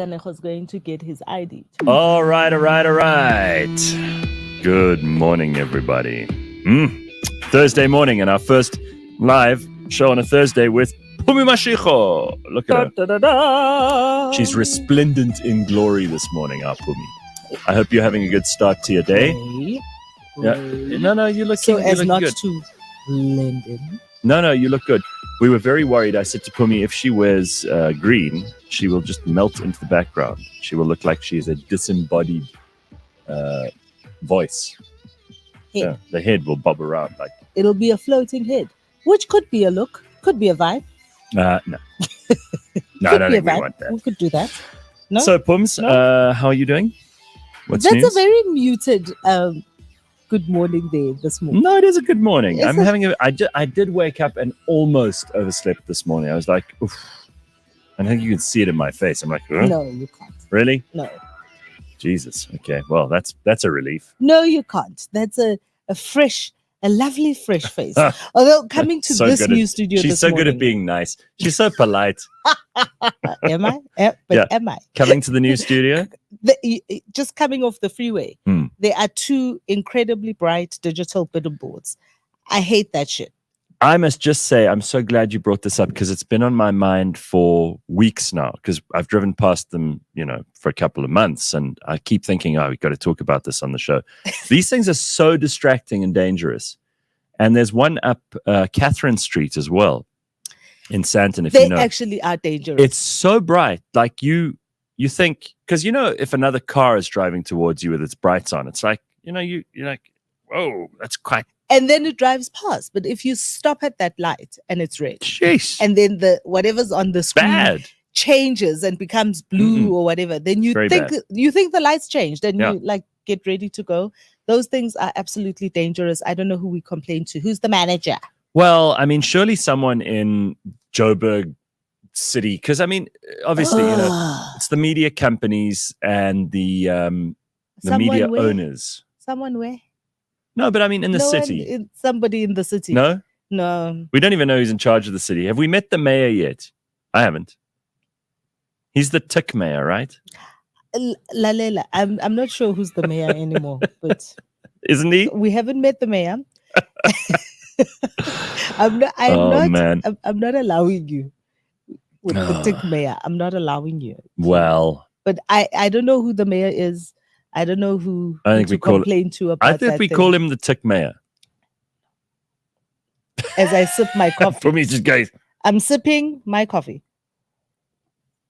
Kanego's going to get his ID. All right. Good morning, everybody. Thursday morning, and our first live show on a Thursday with Phumi Mashiko. Look at her. She's resplendent in glory this morning, our Phumi. I hope you're having a good start to your day. Yeah. No, you look so you as look not good. to blend in. No, you look good. We were very worried. I said to Phumi, if she wears green, she will just melt into the background. She will look like she's a disembodied voice. Yeah, the head will bob around like. It'll be a floating head, which could be a look, could be a vibe. No. No, I don't think we want that. We could do that. No. So, Pums, No? how are you doing? What's That's news? a very muted good morning there this morning. No, it is a good morning. Yes, I did wake up and almost overslept this morning. I was like, oof. I think you can see it in my face. I'm like, huh? No, you can't. Really? No. Jesus. Okay. Well, that's a relief. No, you can't. That's a lovely fresh face. Although coming to So this good new at- studio She's this so morning. good at being nice. She's so polite. Am I? Am I? Coming to the new studio. Just coming off the freeway, there are two incredibly bright digital billboards. I hate that shit. I must just say, I'm so glad you brought this up because it's been on my mind for weeks now because I've driven past them, for a couple of months and I keep thinking, we've got to talk about this on the show. These things are so distracting and dangerous. And there's one up Catherine Street as well in Sandton, if They you know. actually are dangerous. It's so bright. Like you think, because if another car is driving towards you with its brights on, it's like, you're like, whoa, that's quite. And then it drives past. But if you stop at that light and it's red, Jeez. and then whatever's on the screen Bad. changes and becomes blue or whatever, then you Very think bad. the lights changed and Yeah. you get ready to go. Those things are absolutely dangerous. I don't know who we complain to. Who's the manager? Well, I mean, surely someone in Joburg City, because obviously, it's the media companies and the media where? owners. Someone where? No, but I mean in the No city. one, somebody in the city. No? No. We don't even know who's in charge of the city. Have we met the mayor yet? I haven't. He's the tick mayor, right? Lalela. I'm not sure who's the mayor anymore, but Isn't he? we haven't met the mayor. I'm not allowing you with the tick mayor. I'm not allowing you. Well, But I don't know who the mayor is. I don't know who to complain to about I think that we thing. call him the tick mayor. As I sip my coffee. For me, just guys. I'm sipping my coffee.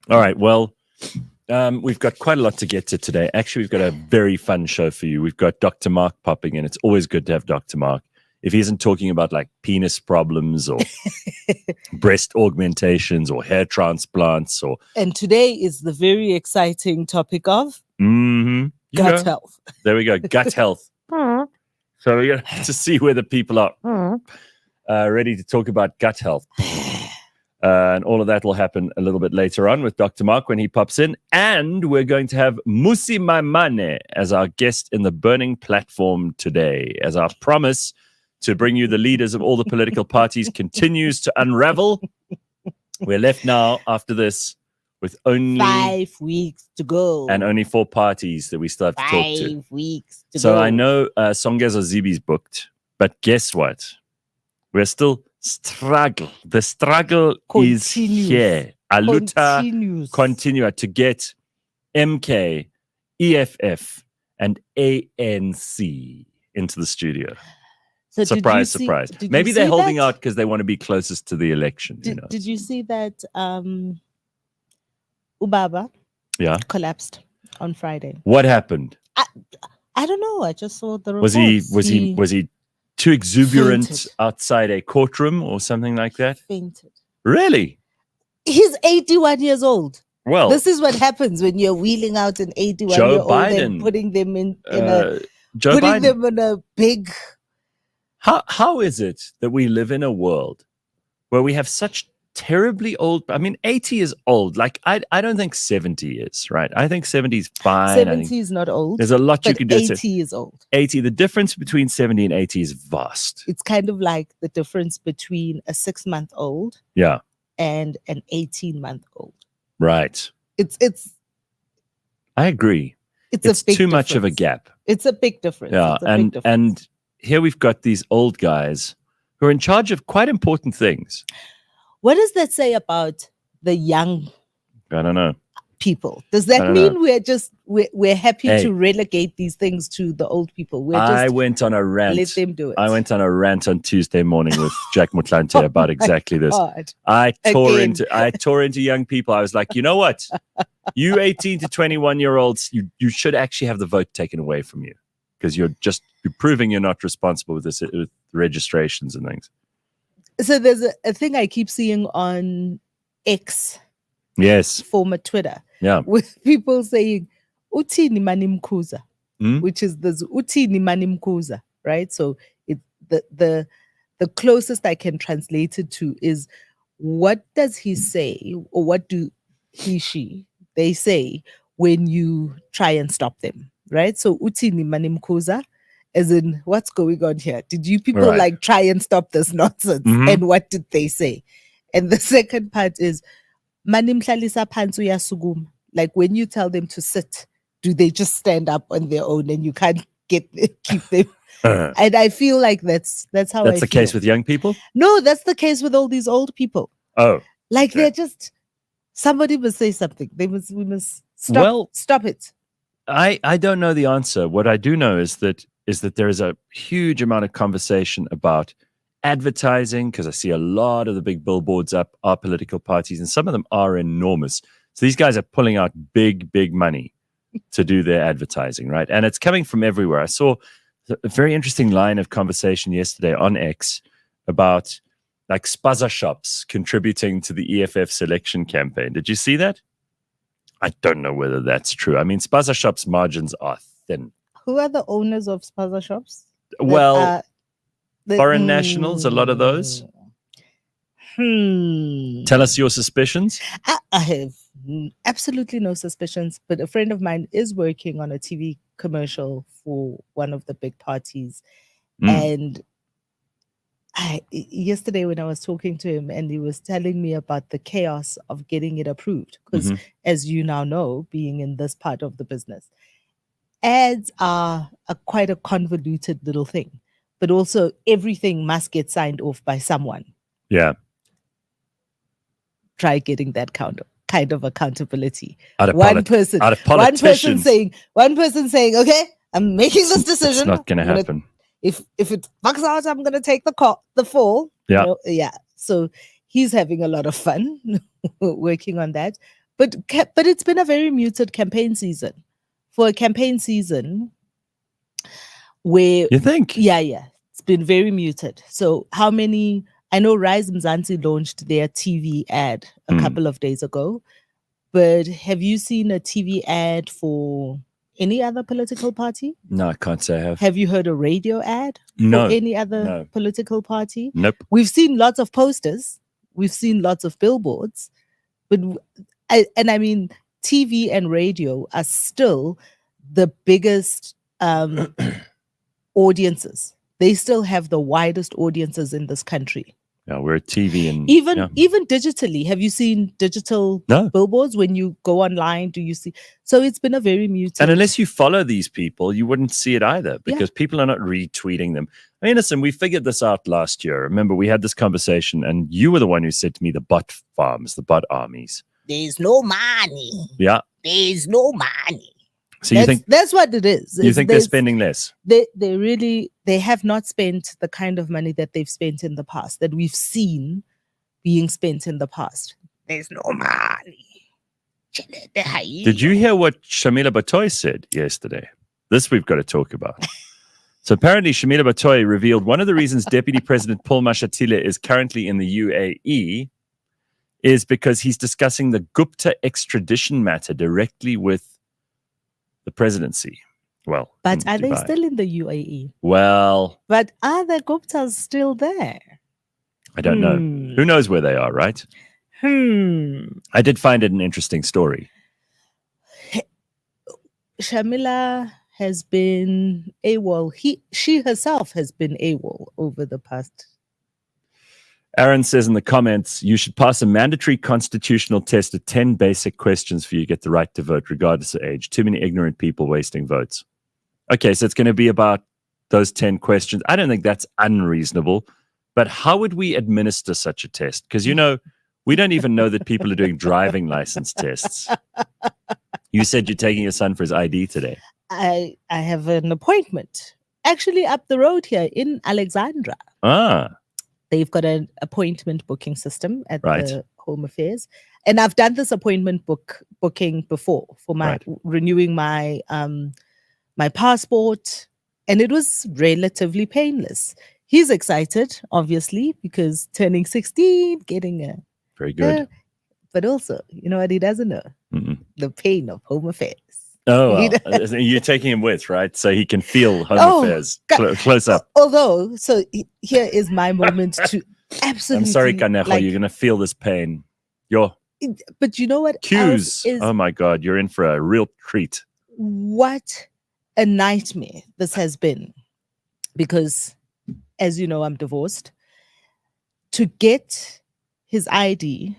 All right. Well, we've got quite a lot to get to today. Actually, we've got a very fun show for you. We've got Dr. Mark popping in. It's always good to have Dr. Mark. If he isn't talking about like penis problems or breast augmentations or hair transplants or. And today is the very exciting topic of gut health. There we go. Gut health. So we're going to have to see where the people are ready to talk about gut health. And all of that will happen a little bit later on with Dr. Mark when he pops in. And we're going to have Mmusi Maimane as our guest in the Burning Platform today. As our promise to bring you the leaders of all the political parties continues to unravel. We're left now after this with only 5 weeks to go. And only 4 parties that we still have to talk to. 5 weeks to go. So I know Songezo Zibi's booked, but guess what? We're still struggle. The struggle is here. Aluta continua to get MK, EFF, and ANC into the studio. So surprise. Maybe they're holding out because they want to be closest to the election. Did you see that Ubaba collapsed on Friday? What happened? I don't know. I just saw the reports. Was he too exuberant outside a courtroom or something like that? Fainted. Really? He's 81 years old. Well, this is what happens when you're wheeling out an 81-year-old and putting them in them in a big. How is it that we live in a world where we have such terribly old? I mean, 80 is old. Like I don't think 70 is, right? I think 70 is fine. 70 is not old. There's a lot you can do. 80 is old. 80. The difference between 70 and 80 is vast. It's kind of like the difference between a 6-month-old and an 18-month-old. Right. It's I agree. It's a big too much of a difference. gap. It's a big difference. Yeah, It's a big difference. and here we've got these old guys who are in charge of quite important things. What does that say about the young I don't know. people? Does that mean we're happy to relegate these things to the old people? I went on a rant. Let them do it. I went on a rant on Tuesday morning with Jack Mutlante about exactly this. God. I tore into young people. I was like, you know what? You 18 to 21-year-olds, you should actually have the vote taken away from you because you're proving you're not responsible with registrations and things. So there's a thing I keep seeing on X. Yes. Former Twitter. Yeah. With people saying, Utini manimkuza, which is this Utini manimkuza, right? So the closest I can translate it to is what does he say or what do they say when you try and stop them, right? So Utini manimkuza, as in what's going on here? Did you people like try and stop this nonsense? And what did they say? And the second part is like when you tell them to sit, do they just stand up on their own and you can't keep them? And I feel like that's how that's the case with young people. No, that's the case with all these old people. Oh, like they're just somebody must say something. We must stop it. I don't know the answer. What I do know is that there is a huge amount of conversation about advertising, because I see a lot of the big billboards up are political parties, and some of them are enormous. So these guys are pulling out big money to do their advertising, right? And it's coming from everywhere. I saw a very interesting line of conversation yesterday on X about like spaza shops contributing to the EFF selection campaign. Did you see that? I don't know whether that's true. I mean, spaza shops' margins are thin. Who are the owners of spaza shops? Well, foreign nationals, a lot of those. Tell us your suspicions. I have absolutely no suspicions, but a friend of mine is working on a TV commercial for one of the big parties. And yesterday when I was talking to him and he was telling me about the chaos of getting it approved, because as you now know, being in this part of the business, ads are quite a convoluted little thing. But also everything must get signed off by someone. Yeah. Try getting that kind of accountability. One person saying, okay, I'm making this decision. It's not going to happen. If it fucks out, I'm going to take the fall. Yeah. So he's having a lot of fun working on that. But it's been a very muted campaign season. For a campaign season where... You think? Yeah. It's been very muted. So how many... I know Rise Mzansi launched their TV ad a couple of days ago. But have you seen a TV ad for any other political party? No, I can't say I have. Have you heard a radio ad for any other political party? Nope. We've seen lots of posters. We've seen lots of billboards. But I mean, TV and radio are still the biggest audiences. They still have the widest audiences in this country. Yeah, we're TV and even digitally. Have you seen digital billboards when you go online? Do you see? So it's been a very muted. And unless you follow these people, you wouldn't see it either because people are not retweeting them. I mean, listen, we figured this out last year. Remember, we had this conversation, and you were the one who said to me, the bot farms, the bot armies. There's no money. Yeah, there's no money. So you think that's what it is? You think they're spending less? They have not spent the kind of money that they've spent in the past, that we've seen being spent in the past. There's no money. Did you hear what Shamila Batoy said yesterday? This we've got to talk about. So apparently Shamila Batoy revealed one of the reasons Deputy President Paul Mashatile is currently in the UAE is because he's discussing the Gupta extradition matter directly with the presidency. Well, but are they still in the UAE? Well, but are the Guptas still there? I don't know. Who knows where they are, right? I did find it an interesting story. Shamila has been AWOL. She herself has been AWOL over the past. Aaron says in the comments, you should pass a mandatory constitutional test of 10 basic questions for you to get the right to vote, regardless of age. Too many ignorant people wasting votes. Okay, so it's going to be about those 10 questions. I don't think that's unreasonable, but how would we administer such a test? Because, we don't even know that people are doing driving license tests. You said you're taking your son for his ID today. I have an appointment, actually up the road here in Alexandra. They've got an appointment booking system at the Home Affairs. And I've done this appointment booking before for my renewing my my passport. And it was relatively painless. He's excited, obviously, because turning 16, getting a... Very good. But also, you know what he doesn't know? The pain of Home Affairs. Oh, well. You're taking him with, right? So he can feel Home Affairs close up. Although, so here is my moment to absolutely... I'm sorry, Kanejo, you're going to feel this pain. But you know what? Cues. Oh my God, you're in for a real treat. What a nightmare this has been. Because, as you know, I'm divorced. To get his ID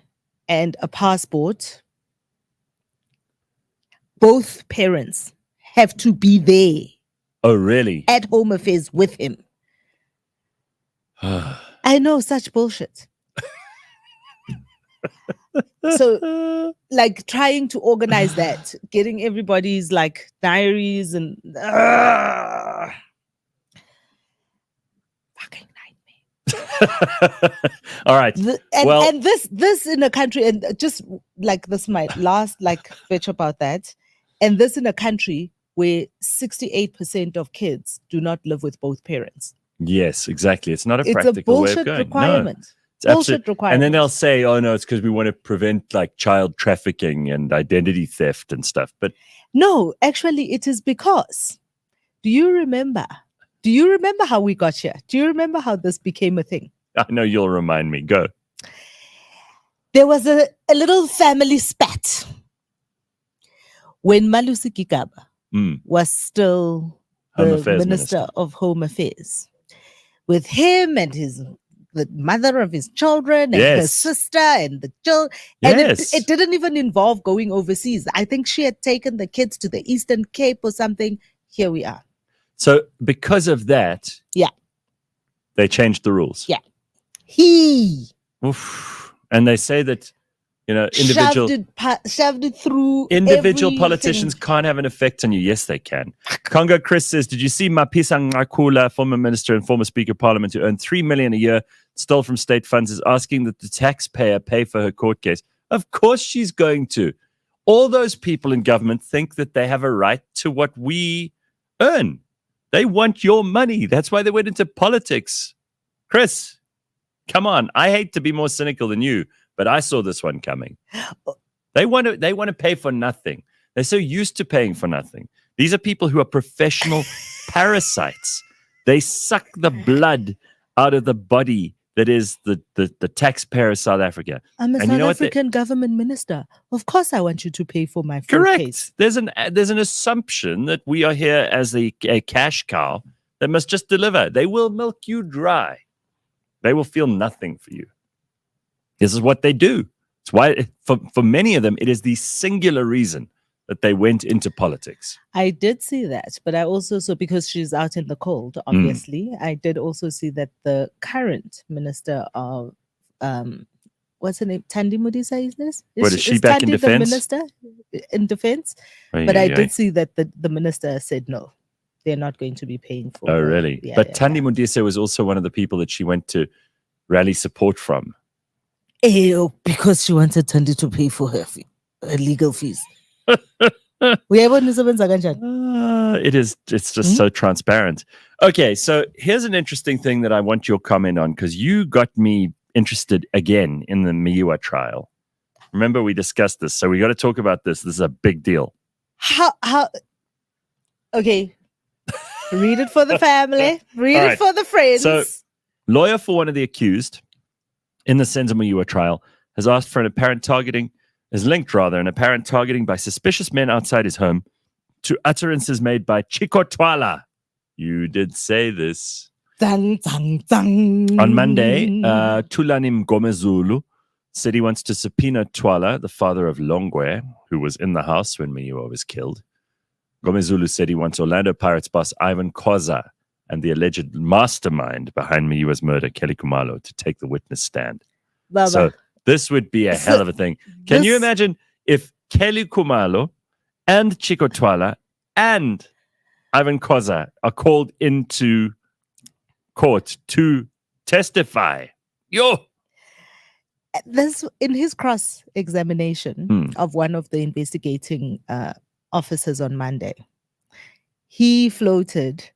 and a passport, both parents have to be there. Oh, really? At Home Affairs with him. I know, such bullshit. So, like, trying to organize that, getting everybody's, like, diaries and... fucking nightmare. All right. And this in a country, and just, like, this is my last, like, bitch about that. And this in a country where 68% of kids do not live with both parents. Yes, exactly. It's not a practical way of going. Requirement. No, it's bullshit requirement. And then they'll say, oh, no, it's because we want to prevent like child trafficking and identity theft and stuff. But no, actually, it is because, do you remember how we got here? Do you remember how this became a thing? I know you'll remind me. Go. There was a little family spat when Malusi Gigaba was still the Minister of Home Affairs, with him and the mother of his children and her sister and the children. And it didn't even involve going overseas. I think she had taken the kids to the Eastern Cape or something. Here we are. So because of that, they changed the rules. Yeah. And they say that, individual shoved it through. Individual politicians can't have an effect on you. Yes, they can. Congo Chris says, did you see Mapisa Ngakula, former minister and former speaker of parliament who earned $3 million a year, stole from state funds, is asking that the taxpayer pay for her court case? Of course she's going to. All those people in government think that they have a right to what we earn. They want your money. That's why they went into politics. Chris, come on. I hate to be more cynical than you, but I saw this one coming. They want to pay for nothing. They're so used to paying for nothing. These are people who are professional parasites. They suck the blood out of the body that is the taxpayer of South Africa. I'm a South African government minister. Of course I want you to pay for my food case. There's an assumption that we are here as a cash cow that must just deliver. They will milk you dry. They will feel nothing for you. This is what they do. It's why, for many of them, it is the singular reason that they went into politics. I did see that, but I also saw, because she's out in the cold, obviously, I did also see that the current minister of, what's her name? Thandi Modise, is this? Is she back in defense? The minister in defense? But I did see that the minister said no. They're not going to be paying for. Oh, really? But Thandi Modise was also one of the people that she went to rally support from. Because she wanted Thandi to pay for her legal fees. It's just so transparent. Okay, so here's an interesting thing that I want your comment on, because you got me interested again in the Meyiwa trial. Remember, we discussed this, so we got to talk about this. This is a big deal. How? Okay, read it for the family. Read it for the friends. So, lawyer for one of the accused in the Senzo Meyiwa trial has asked for an apparent targeting by suspicious men outside his home to utterances made by Chiko Twala. You did say this. Zang, zang, zang. On Monday, Thulani Mgomezulu said he wants to subpoena Twala, the father of Longwe, who was in the house when Meyiwa was killed. Mgomezulu said he wants Orlando Pirates boss Ivan Khoza and the alleged mastermind behind Meyiwa's murder, Kelly Khumalo, to take the witness stand. Baba. So this would be a hell of a thing. Can you imagine if Kelly Khumalo and Chico Twala and Ivan Khoza are called into court to testify? This, in his cross-examination of one of the investigating officers on Monday, he floated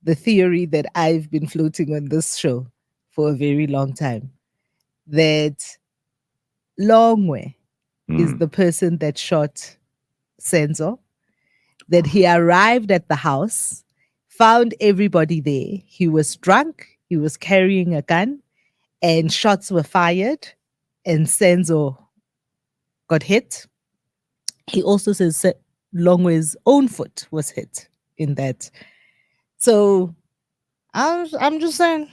the theory that I've been floating on this show for a very long time, that Longwe is the person that shot Senzo, that he arrived at the house, found everybody there. He was drunk, he was carrying a gun, and shots were fired, and Senzo got hit. He also says Longwe's own foot was hit in that. So I'm just saying,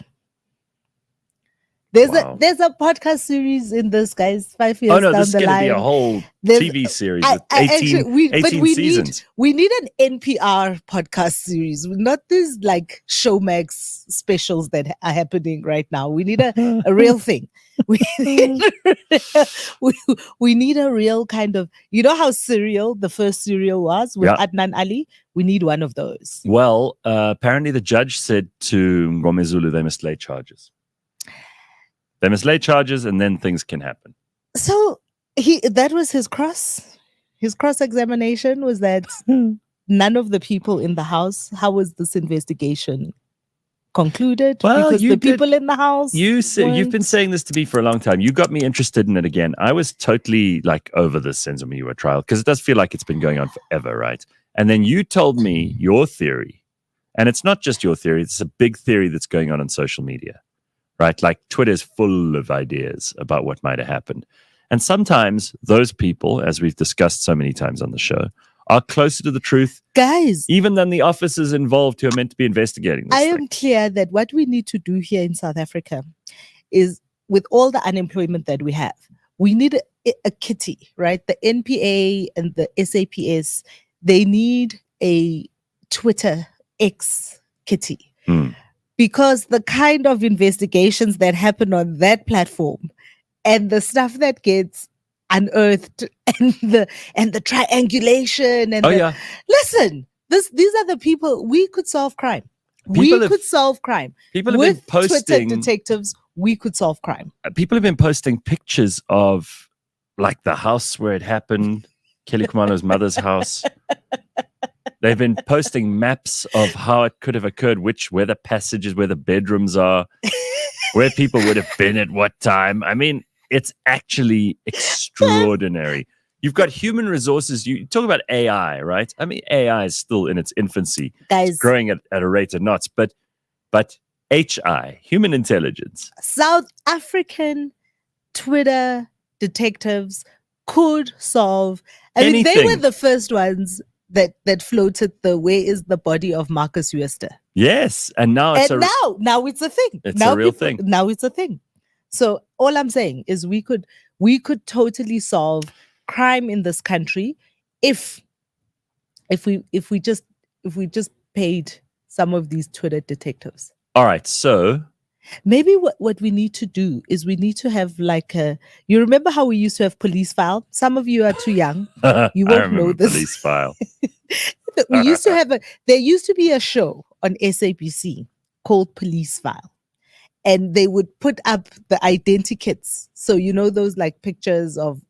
there's a podcast series in this, guys. 5 years down the line. This is going to be a whole TV series with 18 seasons. We need an NPR podcast series, not these like Showmax specials that are happening right now. We need a real thing. We need a real kind of, you know how Serial, the first Serial was with Adnan Ali? We need one of those. Well, apparently the judge said to Ngomezulu they must lay charges. They must lay charges and then things can happen. So that was his cross-examination was that none of the people in the house, how was this investigation concluded? Well, because the people in the house. You've been saying this to me for a long time. You got me interested in it again. I was totally like over this Senzo Meyiwa trial because it does feel like it's been going on forever, right? And then you told me your theory, and it's not just your theory, it's a big theory that's going on social media. Right? Like Twitter's full of ideas about what might have happened. And sometimes those people, as we've discussed so many times on the show, are closer to the truth, guys, even than the officers involved who are meant to be investigating this. I am clear that what we need to do here in South Africa is, with all the unemployment that we have, we need a kitty, right? The NPA and the SAPS, they need a Twitter X kitty. Because the kind of investigations that happen on that platform and the stuff that gets unearthed and the triangulation and listen, these are the people. We could solve crime. People have been posting Twitter detectives. We could solve crime. People have been posting pictures of like the house where it happened, Kelly Khumalo's mother's house. They've been posting maps of how it could have occurred, where the passages, where the bedrooms are, where people would have been at what time. I mean, it's actually extraordinary. You've got human resources. You talk about AI, right? I mean, AI is still in its infancy. Guys, it's growing at a rate of knots. But HI, human intelligence. South African Twitter detectives could solve. I mean, they were the first ones that floated the where is the body of Marcus Huester. Yes, and now it's now it's a thing. It's a real thing. Now it's a thing. So all I'm saying is we could totally solve crime in this country if we just paid some of these Twitter detectives. All right, so maybe what we need to do is we need to have like you remember how we used to have police file? Some of you are too young. You won't know this. Police file. We used to have there used to be a show on SABC called Police File. And they would put up the identikits. So you know those like pictures of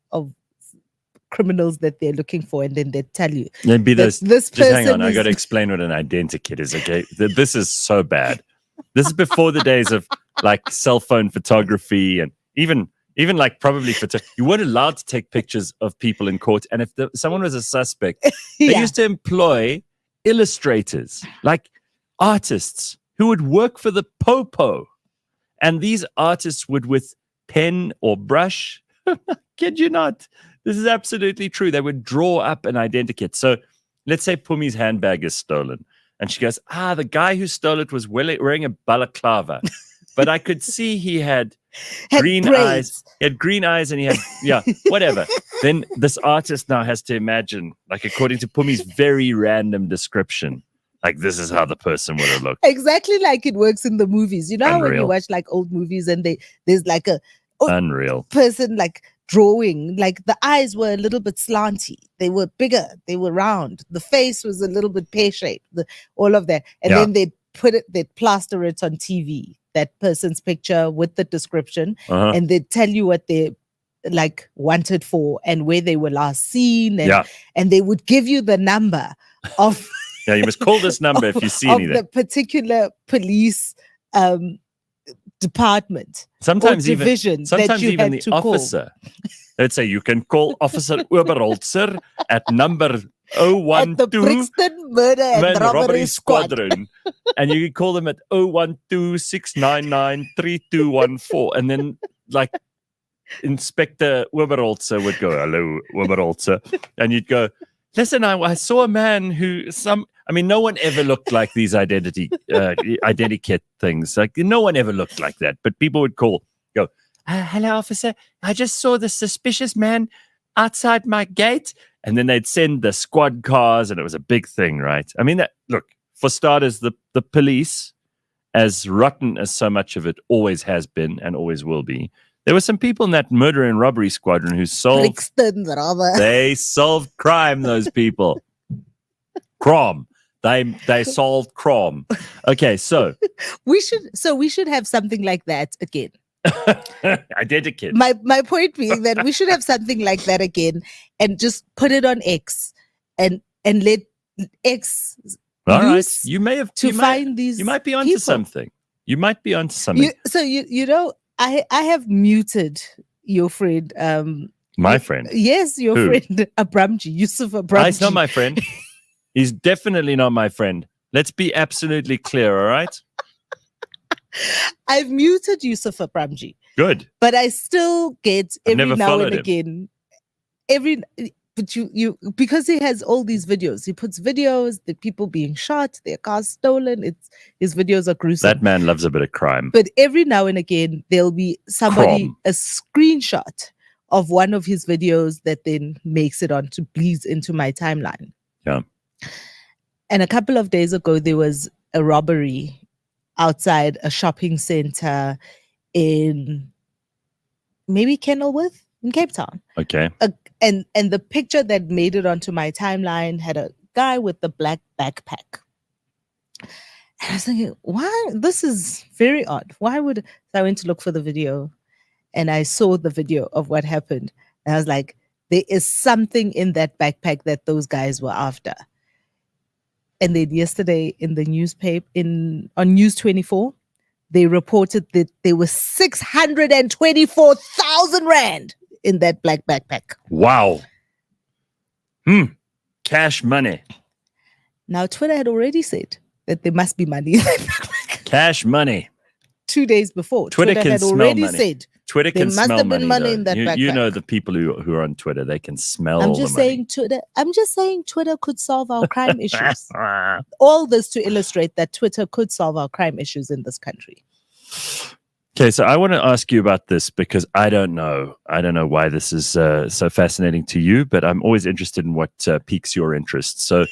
criminals that they're looking for, and then they tell you. Maybe this person. Just hang on, I got to explain what an identikit is. Okay, this is so bad. This is before the days of like cell phone photography and even like probably you weren't allowed to take pictures of people in court. And if someone was a suspect, they used to employ illustrators, like artists who would work for the popo. And these artists would, with pen or brush, kid you not, this is absolutely true. They would draw up an identikit. So let's say Pumi's handbag is stolen. And she goes, the guy who stole it was wearing a balaclava. But I could see he had green eyes. He had green eyes and he had, whatever. Then this artist now has to imagine, like according to Phumi's very random description, like this is how the person would have looked. Exactly like it works in the movies. You know how when you watch like old movies and there's like a unreal person like drawing, like the eyes were a little bit slanty, they were bigger, they were round, the face was a little bit pear-shaped, all of that. And then they'd plaster it on TV, that person's picture with the description, and they'd tell you what they like wanted for and where they were last seen, and they would give you the number of you must call this number if you see anything. The particular police department, sometimes or division that you even had the to officer. Let's say you can call Officer Oberholzer at number 012 at the Brixton Murder and Robbery Squadron. And you can call them at 012-699-3214. And then like Inspector Oberholzer would go, hello, Oberholzer. And you'd go, listen, I saw a man who no one ever looked like these identity kit things. Like no one ever looked like that. But people would go, hello, officer. I just saw this suspicious man outside my gate. And then they'd send the squad cars, and it was a big thing, right? I mean, look, for starters, the police, as rotten as so much of it always has been and always will be, there were some people in that murder and robbery squadron who solved... They solved crime, those people. Crime. They solved crime. Okay, so... we should have something like that again. Identikit. My point being that we should have something like that again and just put it on X and let X all right. You may have find these. You might be onto something. You might be onto something. I have muted your friend. My friend. Yes, your friend Abramji, Yusuf Abramji. He's not my friend. He's definitely not my friend. Let's be absolutely clear, all right? I've muted Yusuf Abramji. Good. But I still get every now and again. But you because he has all these videos. He puts videos, the people being shot, their cars stolen. His videos are gruesome. That man loves a bit of crime. But every now and again there'll be a screenshot of one of his videos that then bleeds into my timeline. Yeah. And a couple of days ago there was a robbery outside a shopping center in maybe Kenilworth in Cape Town. Okay. And the picture that made it onto my timeline had a guy with the black backpack. And I was thinking, why? This is very odd. So I went to look for the video and I saw the video of what happened. And I was like, there is something in that backpack that those guys were after. And then yesterday in the newspaper, on News 24, they reported that there was 624,000 rand in that black backpack. Wow. Cash money. Now, Twitter had already said that there must be money in that backpack. Cash money. 2 days before. Twitter can had smell already money. Said Twitter can smell money. There must have been money in that backpack. You know the people who are on Twitter, they can smell I'm just saying Twitter could solve our crime issues. All this to illustrate that Twitter could solve our crime issues in this country. Okay, so I want to ask you about this because I don't know why this is so fascinating to you, but I'm always interested in what piques your interest. So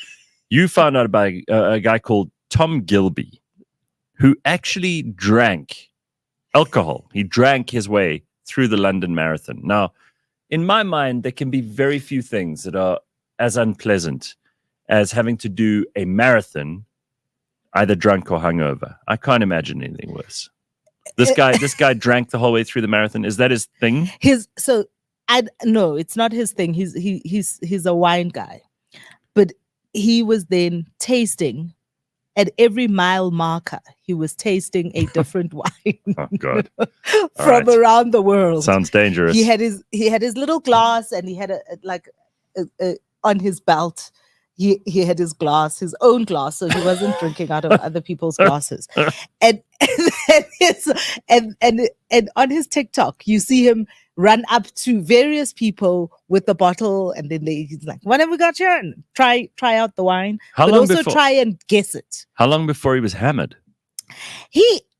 you found out about a guy called Tom Gilby, who actually drank alcohol. He drank his way through the London Marathon. Now, in my mind, there can be very few things that are as unpleasant as having to do a marathon, either drunk or hungover. I can't imagine anything worse. This guy drank the whole way through the marathon. Is that his thing? No, it's not his thing. He's a wine guy, but he was then tasting. At every mile marker, he was tasting a different wine. Oh God! From around the world. Sounds dangerous. He had his little glass, and he had on his belt. He had his own glass, so he wasn't drinking out of other people's glasses. And on his TikTok, you see him run up to various people with the bottle, and then he's like, "What have we got here?" And try out the wine, How but long also before- try and guess it. How long before he was hammered?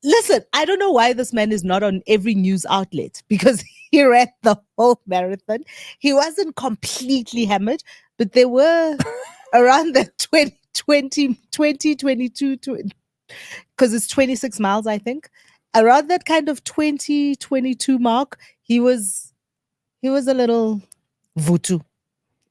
Listen, I don't know why this man is not on every news outlet, because he ran the whole marathon. He wasn't completely hammered, but there were around the 22, because it's 26 miles, I think. Around that kind of 22 mark, he was a little vutu,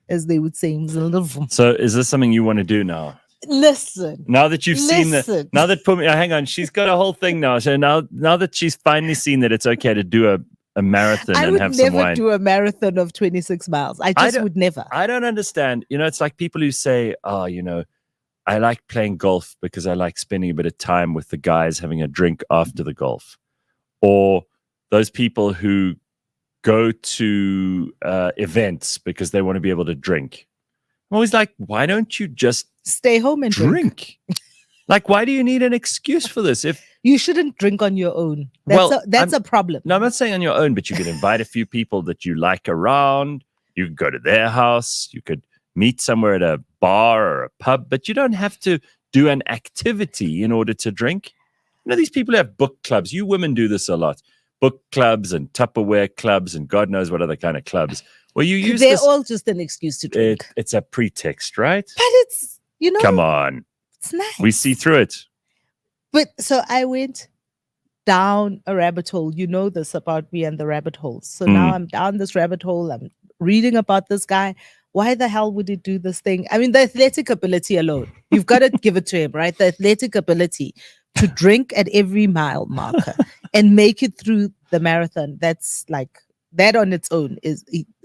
as they would say. He was a little vutu. So is this something you want to do now? Listen. Now that you've seen that, now that Phumi, hang on, she's got a whole thing now. So now that she's finally seen that it's okay to do a marathon and have some wine. I would never do a marathon of 26 miles. I would never. I don't understand. It's like people who say, "Oh, I like playing golf because I like spending a bit of time with the guys having a drink after the golf," or those people who go to events because they want to be able to drink. I'm always like, why don't you just stay home and drink? Like, why do you need an excuse for this? If you shouldn't drink on your own, that's a problem. No, I'm not saying on your own, but you could invite a few people that you like around. You could go to their house. You could meet somewhere at a bar or a pub, but you don't have to do an activity in order to drink. These people have book clubs. You women do this a lot. Book clubs and Tupperware clubs and God knows what other kind of clubs. Well, you use they're all just an excuse to drink. It's a pretext, right? But it's, come on. It's nice. We see through it. But so I went down a rabbit hole. You know this about me and the rabbit holes. So now I'm down this rabbit hole. I'm reading about this guy. Why the hell would he do this thing? I mean, the athletic ability alone, you've got to give it to him, right? The athletic ability to drink at every mile marker and make it through the marathon. That's like, that on its own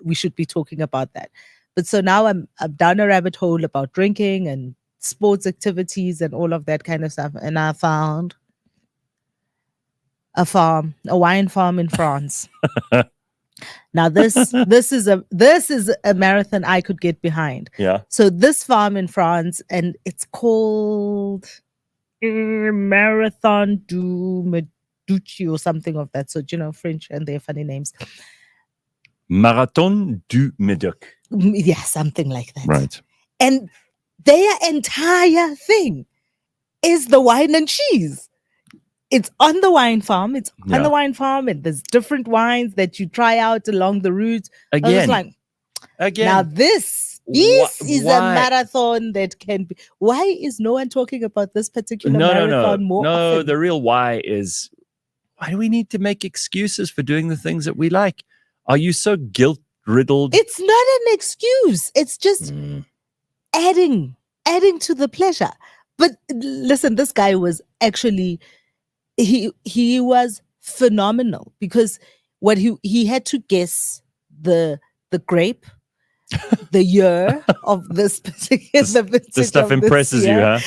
we should be talking about that. But so now I'm down a rabbit hole about drinking and sports activities and all of that kind of stuff. And I found a wine farm in France. Now this is a marathon I could get behind. Yeah. So this farm in France, and it's called Marathon du Meducci or something of that. So French and their funny names. Marathon du Médoc. Yeah, something like that. Right. And their entire thing is the wine and cheese. It's on the wine farm. On the wine farm, and there's different wines that you try out along the route. Again. Now this is a marathon that can be. Why is no one talking about this particular marathon more often? No, the real why is, why do we need to make excuses for doing the things that we like? Are you so guilt-riddled? It's not an excuse. It's just adding to the pleasure. But listen, this guy was actually, he was phenomenal, because what he had to guess the grape, the year of this particular. This stuff impresses you, huh?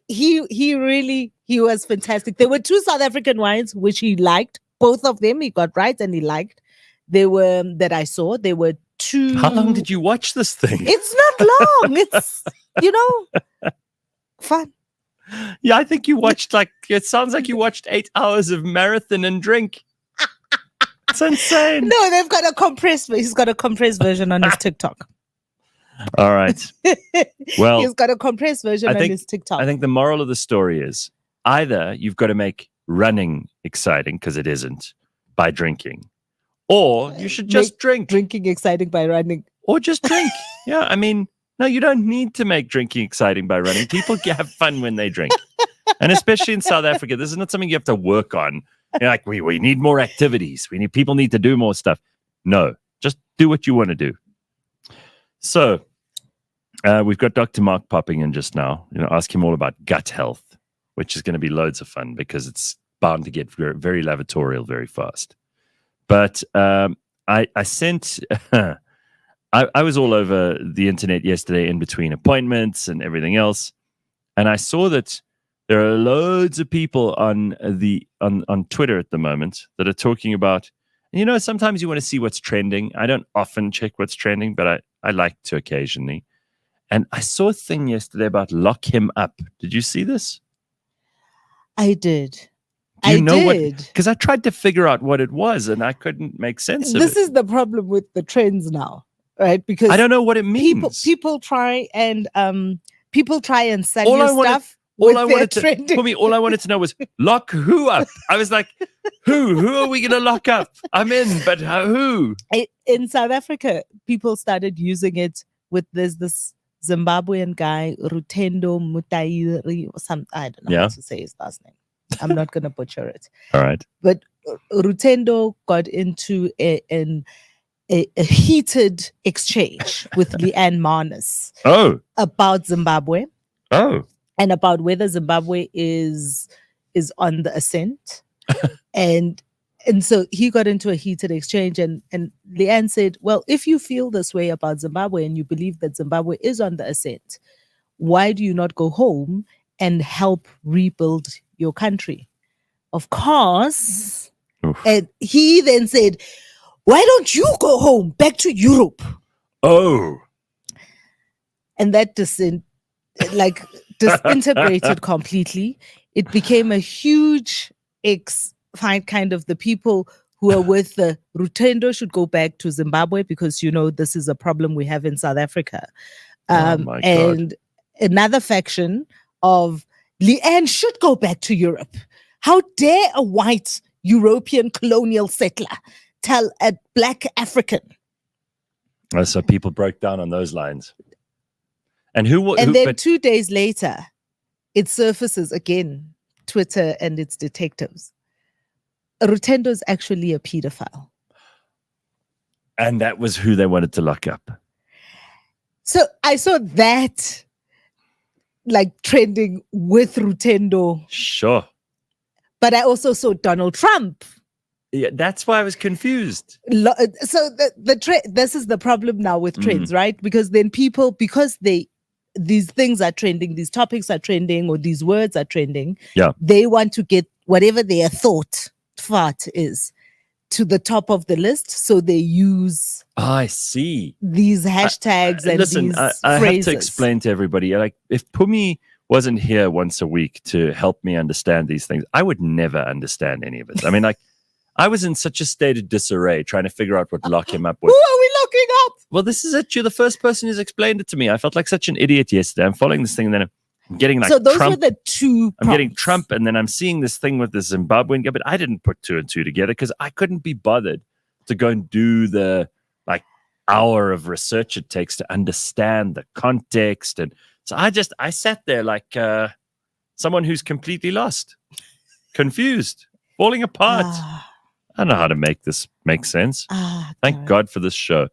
He was fantastic. There were 2 South African wines which he liked. Both of them he got right and he liked. They were that I saw. There were 2. How long did you watch this thing? It's not long. It's fun. Yeah, I think you watched it sounds like you watched 8 hours of marathon and drink. It's insane. No, they've got a compressed. He's got a compressed version on his TikTok. All right. Well, he's got a compressed version on his TikTok. I think the moral of the story is either you've got to make running exciting, because it isn't, by drinking, or you should just drink. Drinking exciting by running. Or just drink. Yeah, I mean, no, you don't need to make drinking exciting by running. People have fun when they drink. And especially in South Africa, this is not something you have to work on. You're like, we need more activities. People need to do more stuff. No, just do what you want to do. So we've got Dr. Mark popping in just now. Ask him all about gut health, which is going to be loads of fun because it's bound to get very, very lavatorial very fast. But I sent... I was all over the internet yesterday in between appointments and everything else, and I saw that there are loads of people on Twitter at the moment that are talking about, and sometimes you want to see what's trending. I don't often check what's trending, but I like to occasionally. And I saw a thing yesterday about lock him up. Did you see this? I did. Do you know what? did. Because I tried to figure out what it was and I couldn't make sense of it. This is the problem with the trends now, right? Because I don't know what it means. people try and sell All you I wanted- stuff. All I wanted to know was lock who up. I was like, who are we going to lock up? I'm in, but who? In South Africa, people started using it with this Zimbabwean guy, Rutendo Mutairi, or some, I don't know how to say his last name. I'm not going to butcher it. All right. But Rutendo got into a heated exchange with Leanne Marnus about Zimbabwe. Oh. And about whether Zimbabwe is on the ascent. and so he got into a heated exchange and Leanne said, well, if you feel this way about Zimbabwe and you believe that Zimbabwe is on the ascent, why do you not go home and help rebuild your country? Of course. Oof. And he then said, why don't you go home back to Europe? Oh. And that disintegrated completely. It became a huge fight. Kind of the people who are with the Rutendo should go back to Zimbabwe because, this is a problem we have in South Africa. My God. And another faction of Leanne should go back to Europe. How dare a white European colonial settler tell a black African? So people broke down on those lines. And then 2 days later, it surfaces again, Twitter and its detectives. Rutendo is actually a pedophile. And that was who they wanted to lock up. So I saw that trending with Rutendo. Sure. But I also saw Donald Trump. Yeah, that's why I was confused. So this is the problem now with trends, right? Because then people, these things are trending, these topics are trending, or these words are trending. Yeah. They want to get whatever their thought is to the top of the list. So they use I see these hashtags and listen, these I phrases. have to explain to everybody, if Phumi wasn't here once a week to help me understand these things, I would never understand any of it. I mean, I was in such a state of disarray trying to figure out what to lock him up with. Who are we locking up? Well, this is it. You're the first person who's explained it to me. I felt like such an idiot yesterday. I'm following this thing and then I'm getting so those Trump. were the two prompts. I'm getting Trump and then I'm seeing this thing with the Zimbabwean guy, but I didn't put two and two together because I couldn't be bothered to go and do the hour of research it takes to understand the context. And so I sat there like someone who's completely lost, confused, falling apart. I don't know how to make this make sense. Thank God for this show.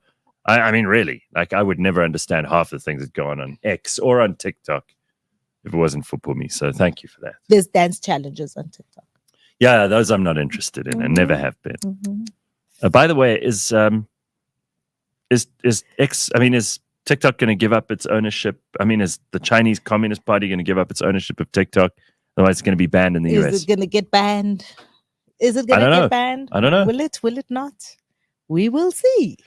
I mean, really, I would never understand half the things that go on X or on TikTok if it wasn't for Phumi. So thank you for that. There's dance challenges on TikTok. Yeah, those I'm not interested in and never have been. By the way, is TikTok going to give up its ownership? I mean, is the Chinese Communist Party going to give up its ownership of TikTok? Otherwise, it's going to be banned in the US. Is it going to get banned? Is it going to get banned? I don't know. Will it? Will it not? We will see.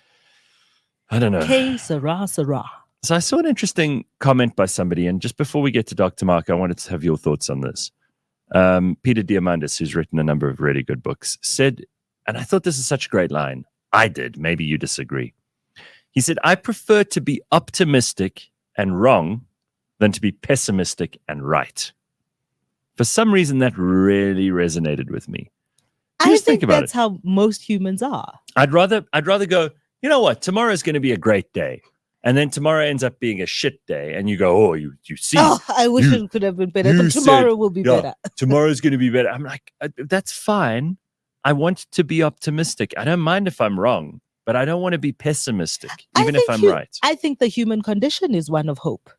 I don't know. Okay, Sarah. So I saw an interesting comment by somebody, and just before we get to Dr. Mark, I wanted to have your thoughts on this. Peter Diamandis, who's written a number of really good books, said, and I thought this is such a great line. I did. Maybe you disagree. He said, I prefer to be optimistic and wrong than to be pessimistic and right. For some reason, that really resonated with me. I think that's how most humans are. I'd rather go, you know what, tomorrow's going to be a great day. And then tomorrow ends up being a shit day. And you go, oh, you see. Oh, I wish it could have been better. But tomorrow will be better. Tomorrow's going to be better. I'm like, that's fine. I want to be optimistic. I don't mind if I'm wrong, but I don't want to be pessimistic, even if I'm right. I think the human condition is one of hope.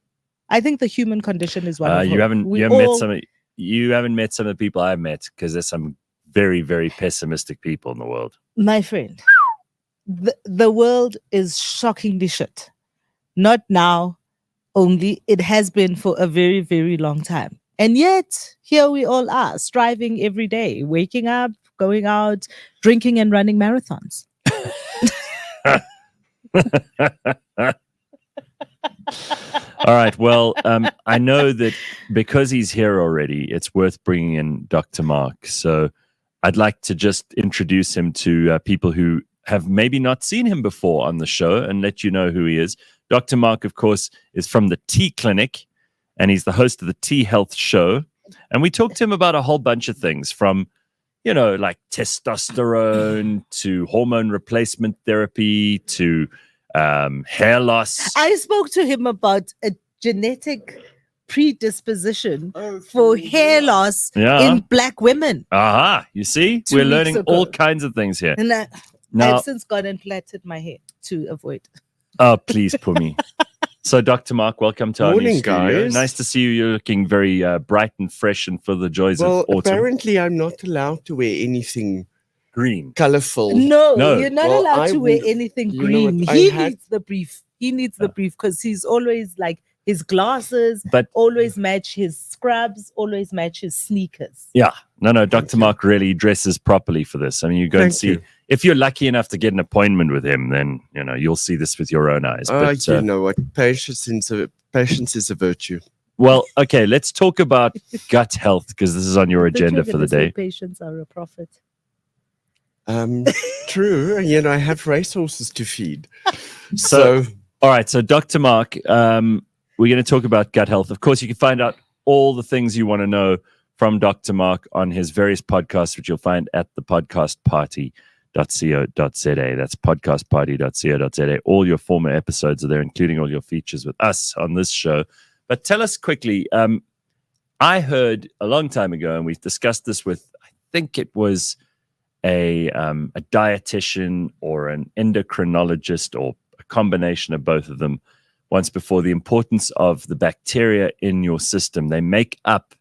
I think the human condition is one of hope. You haven't met some of the people I've met, because there's some very, very pessimistic people in the world. My friend, the world is shockingly shit. Not now only. It has been for a very, very long time. And yet, here we all are, striving every day, waking up, going out, drinking and running marathons. All right. Well, I know that because he's here already, it's worth bringing in Dr. Mark. So I'd like to just introduce him to people who have maybe not seen him before on the show and let you know who he is. Dr. Mark, of course, is from the T Clinic, and he's the host of the T Health Show. And we talked to him about a whole bunch of things from, like testosterone to hormone replacement therapy to hair loss. I spoke to him about a genetic predisposition for hair loss in Black women. Aha, you see? We're learning all kinds of things here. And I've since gone and plaited my hair to avoid. Oh, please, Phumi. So, Dr. Mark, welcome to our new Morning, studio. guys. Nice to see you. You're looking very bright and fresh and full of the joys of autumn. Apparently I'm not allowed to wear anything Green. colorful. No, you're not allowed I to wear would- anything you know green. what, He needs the brief. He needs the brief because he's always like his glasses, But always match his scrubs, always match his sneakers. yeah, no, Dr. Mark really dresses properly for this. I mean, you go and Thank see. you. If you're lucky enough to get an appointment with him, then you'll see this with your own eyes. But You know what? Patience is a virtue. well, okay, let's talk about gut health because this is on your agenda for the day. Patients are a prophet. True. I have racehorses to feed. So, all right. So, Dr. Mark, we're going to talk about gut health. Of course, you can find out all the things you want to know from Dr. Mark on his various podcasts, which you'll find at thepodcastparty.co.za. That's podcastparty.co.za. All your former episodes are there, including all your features with us on this show. But tell us quickly, I heard a long time ago, and we've discussed this with, I think it was a dietitian or an endocrinologist or a combination of both of them once before, the importance of the bacteria in your system. They make up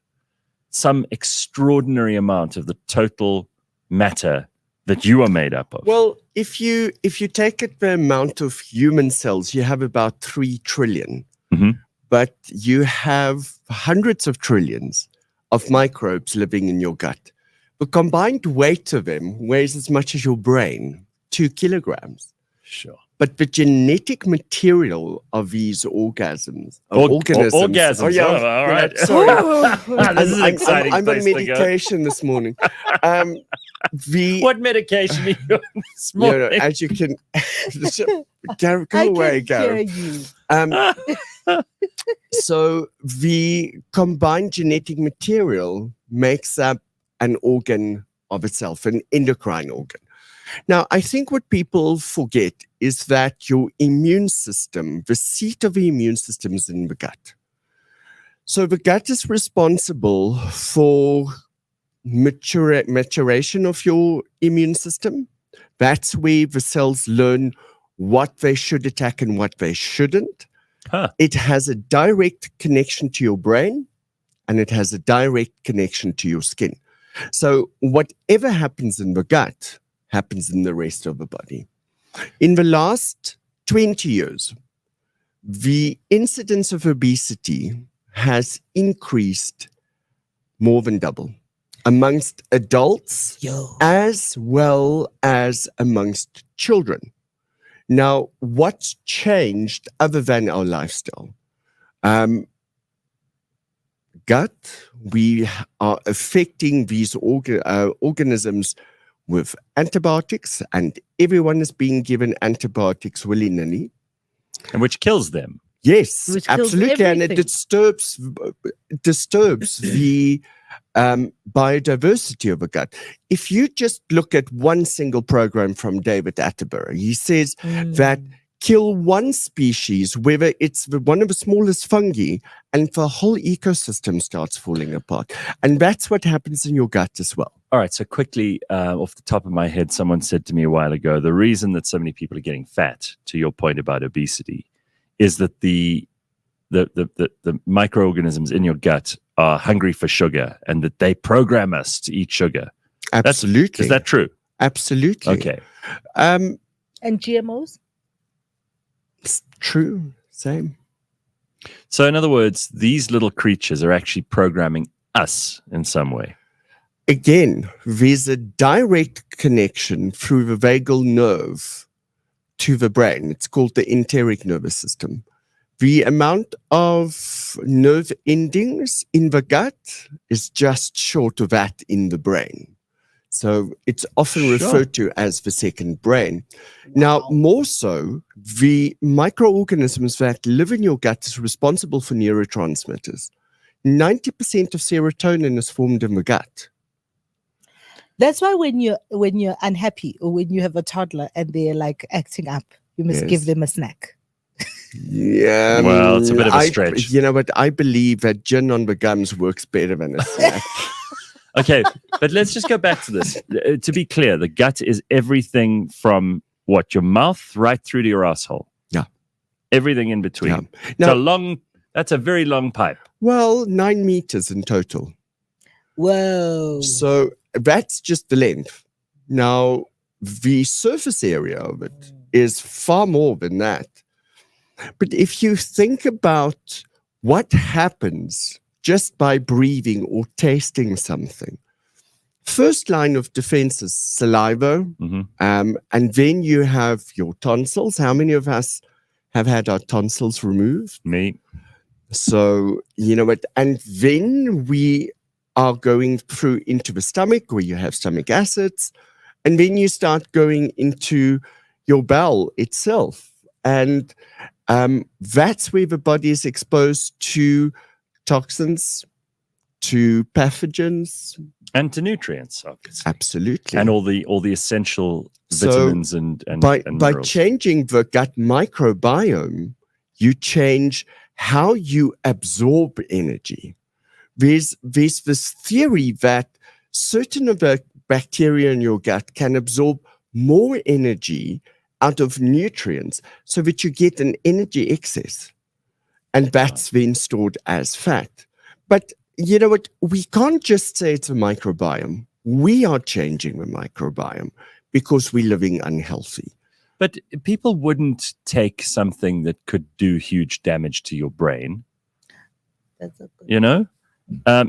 some extraordinary amount of the total matter that you are made up of. Well, if you take it the amount of human cells, you have about 3 trillion. Mm-hmm. But you have hundreds of trillions of microbes living in your gut. The combined weight of them weighs as much as your brain, 2 kilograms. Sure. But the genetic material of these organisms. Orgasms. Oh, yeah. Oh, all right. Sorry. This is an exciting I'm on place to go. medication this morning. What medication are you on this morning? As you can... go I away, can Gareth. hear you. So the combined genetic material makes up an organ of itself, an endocrine organ. Now, I think what people forget is that your immune system, the seat of the immune system is in the gut. So the gut is responsible for maturation of your immune system. That's where the cells learn what they should attack and what they shouldn't. Huh. It has a direct connection to your brain, and it has a direct connection to your skin. So whatever happens in the gut happens in the rest of the body. In the last 20 years, the incidence of obesity has increased more than double amongst adults as well as amongst children. Now, what's changed other than our lifestyle? Gut, we are affecting these organisms with antibiotics, and everyone is being given antibiotics willy-nilly. And which kills them. Yes, Which kills absolutely. And it everything. disturbs the biodiversity of a gut. If you just look at one single program from David Attenborough, he says that kill one species, whether it's one of the smallest fungi, and the whole ecosystem starts falling apart. And that's what happens in your gut as well. All right. So quickly, off the top of my head, someone said to me a while ago, the reason that so many people are getting fat, to your point about obesity, is that the microorganisms in your gut are hungry for sugar and that they program us to eat sugar. Absolutely. Is that true? Absolutely. Okay. And GMOs? True. Same. So in other words, these little creatures are actually programming us in some way. Again, there's a direct connection through the vagal nerve to the brain. It's called the enteric nervous system. The amount of nerve endings in the gut is just short of that in the brain. So it's often referred to as the second brain. Now, more so, the microorganisms that live in your gut is responsible for neurotransmitters. 90% of serotonin is formed in the gut. That's why when you're unhappy or when you have a toddler and they're like acting up, you must give them a snack. Yeah. Well, it's a bit of a stretch. You know what? I believe that gin on the gums works better than a snack. Okay, but let's just go back to this. To be clear, the gut is everything from your mouth right through to your asshole. Yeah. Everything in between. Yeah. Now, that's a very long pipe. Well, 9 meters in total. Whoa. So that's just the length. Now, the surface area of it is far more than that. But if you think about what happens just by breathing or tasting something, first line of defense is saliva, and then you have your tonsils. How many of us have had our tonsils removed? Me. So, you know what? And then we are going through into the stomach where you have stomach acids, and then you start going into your bowel itself. And that's where the body is exposed to toxins, to pathogens, and to nutrients, obviously. Absolutely. And all the essential vitamins and by minerals. changing the gut microbiome, you change how you absorb energy. There's this theory that certain of the bacteria in your gut can absorb more energy out of nutrients so that you get an energy excess. And that's then stored as fat. But you know what? We can't just say it's a microbiome. We are changing the microbiome because we're living unhealthy. But people wouldn't take something that could do huge damage to your brain. That's a good. You know?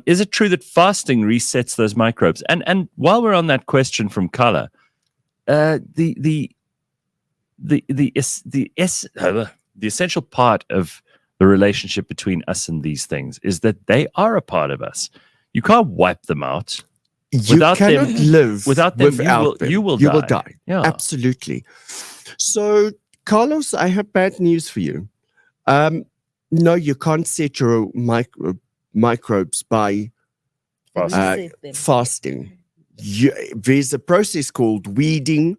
Is it true that fasting resets those microbes? And while we're on that question from Kala, the essential part of the relationship between us and these things is that they are a part of us. You can't wipe them out. You cannot live without them. You will die. Yeah, absolutely. So, Carlos, I have bad news for you. No, you can't set your microbes by fasting. There's a process called weeding,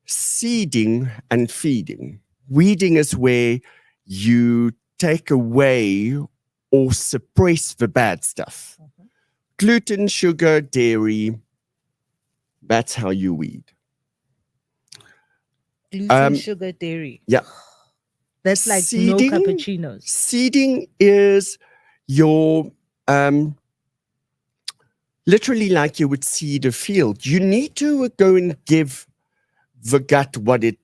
seeding, and feeding. Weeding is where you take away or suppress the bad stuff. Gluten, sugar, dairy, that's how you weed. Gluten, sugar, dairy. Yeah. That's like seeding, no cappuccinos. Seeding is your, literally like you would seed a field. You need to go and give the gut what it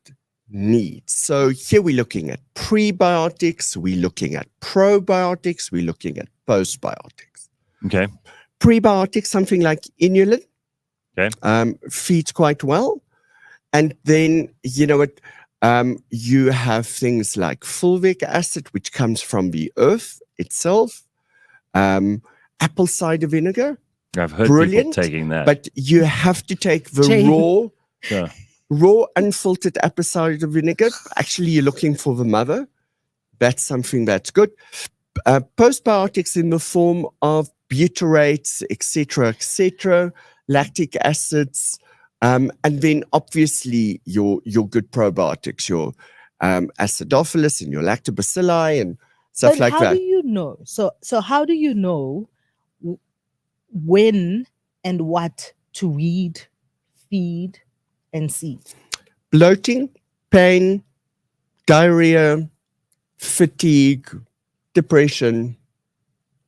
needs. So here we're looking at prebiotics, we're looking at probiotics, we're looking at postbiotics. Okay. Prebiotics, something like inulin, feeds quite well. And then, you know what, you have things like fulvic acid, which comes from the earth itself, apple cider vinegar. I've heard people taking that. But you have to take the raw unfiltered apple cider vinegar. Actually, you're looking for the mother. That's something that's good. Postbiotics in the form of butyrates, etc., lactic acids, and then obviously your good probiotics, your acidophilus and your lactobacilli and stuff like that. How do you know? So how do you know when and what to weed, feed, and seed? Bloating, pain, diarrhea, fatigue, depression,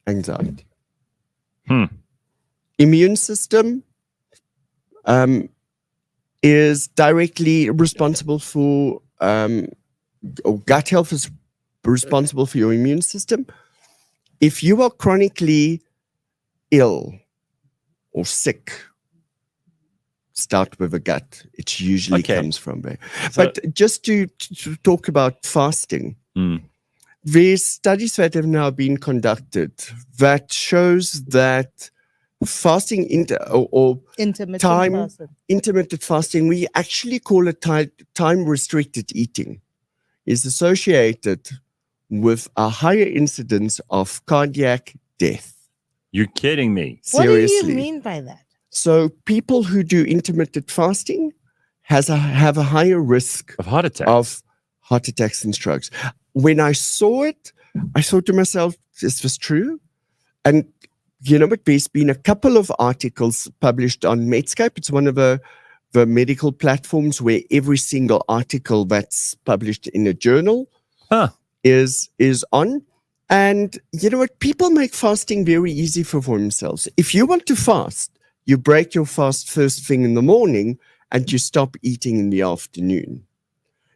anxiety. Immune system is directly responsible for, or gut health is responsible for your immune system. If you are chronically ill or sick, start with a gut. It usually comes from there. So, but just to talk about fasting, there's studies that have now been conducted that shows that fasting Intermittent time fasting. intermittent fasting, we actually call it time restricted eating, is associated with a higher incidence of cardiac death. You're kidding me. Seriously. What do you mean by that? So people who do intermittent fasting have a higher risk Of heart attack. of heart attacks and strokes. When I saw it, I thought to myself, this was true. And you know, but there's been a couple of articles published on Medscape. It's one of the medical platforms where every single article that's published in a journal is on. And you know what? People make fasting very easy for themselves. If you want to fast, you break your fast first thing in the morning and you stop eating in the afternoon.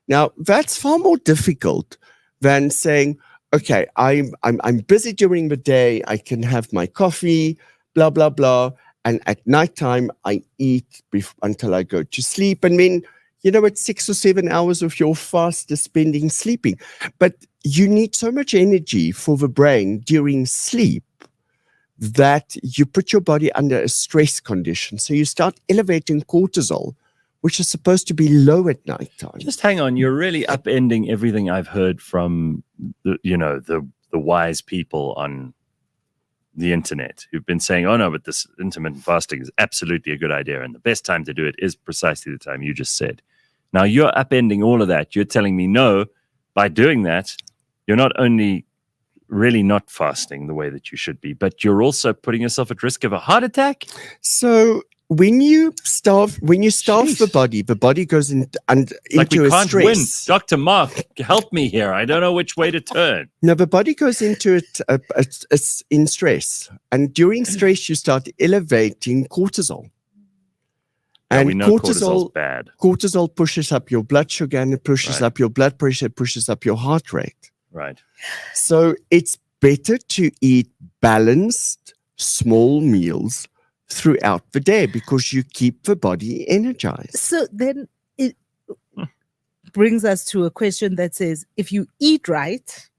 Now, that's far more difficult than saying, okay, I'm busy during the day, I can have my coffee, blah, blah, blah. And at nighttime, I eat until I go to sleep. And then, you know, it's 6 or 7 hours of your fast is spending sleeping. But you need so much energy for the brain during sleep that you put your body under a stress condition. So you start elevating cortisol, which is supposed to be low at nighttime. Just hang on. You're really upending everything I've heard from the wise people on the internet who've been saying, oh no, but this intermittent fasting is absolutely a good idea. And the best time to do it is precisely the time you just said. Now you're upending all of that. You're telling me, no, by doing that, you're not only really not fasting the way that you should be, but you're also putting yourself at risk of a heart attack. So when you starve the body goes into we can't stress. win. Dr. Mark, help me here. I don't know which way to turn. No, the body goes into it in stress. And during stress, you start elevating cortisol. And we know cortisol's bad. Cortisol pushes up your blood sugar and it pushes up your blood pressure, it pushes up your heart rate. Right. So it's better to eat balanced, small meals throughout the day because you keep the body energized. So then it brings us to a question that says, if you eat right,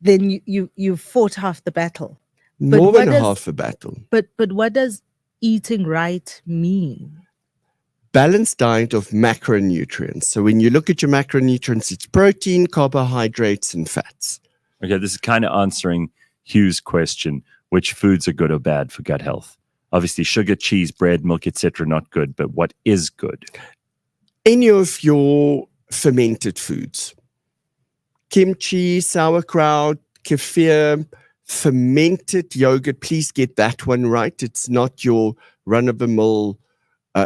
then you fought half the battle. More than half the battle. But what does eating right mean? Balanced diet of macronutrients. So when you look at your macronutrients, it's protein, carbohydrates, and fats. Okay, this is kind of answering Hugh's question. Which foods are good or bad for gut health? Obviously, sugar, cheese, bread, milk, etc., not good. But what is good? Any of your fermented foods. Kimchi, sauerkraut, kefir, fermented yogurt. Please get that one right. It's not your run-of-the-mill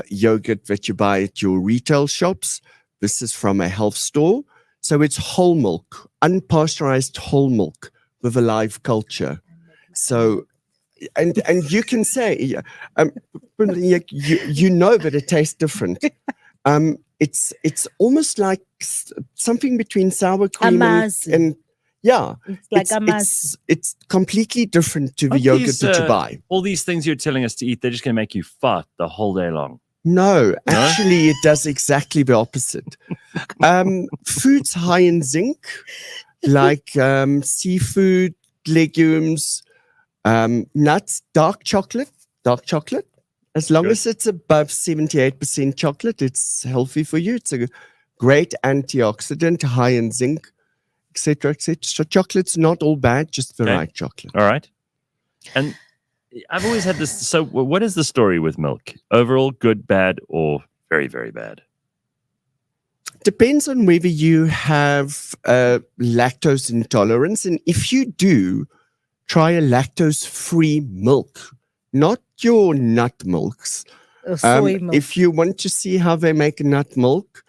yogurt that you buy at your retail shops. This is from a health store. So it's whole milk, unpasteurized whole milk with a live culture. So, and you can say, you know that it tastes different. It's almost like something between sour cream and yeah. It's like it's completely different to the yogurt that you buy. All these things you're telling us to eat, they're just going to make you fart the whole day long. No, actually, it does exactly the opposite. Foods high in zinc, like seafood, legumes, nuts, dark chocolate. As long as it's above 78% chocolate, it's healthy for you. It's a great antioxidant, high in zinc, etc., etc. So chocolate's not all bad, just the right chocolate. All right. And I've always had this. So what is the story with milk? Overall, good, bad, or very, very bad? Depends on whether you have lactose intolerance. And if you do, try a lactose-free milk, not your nut milks. Soy milk. If you want to see how they make nut milk,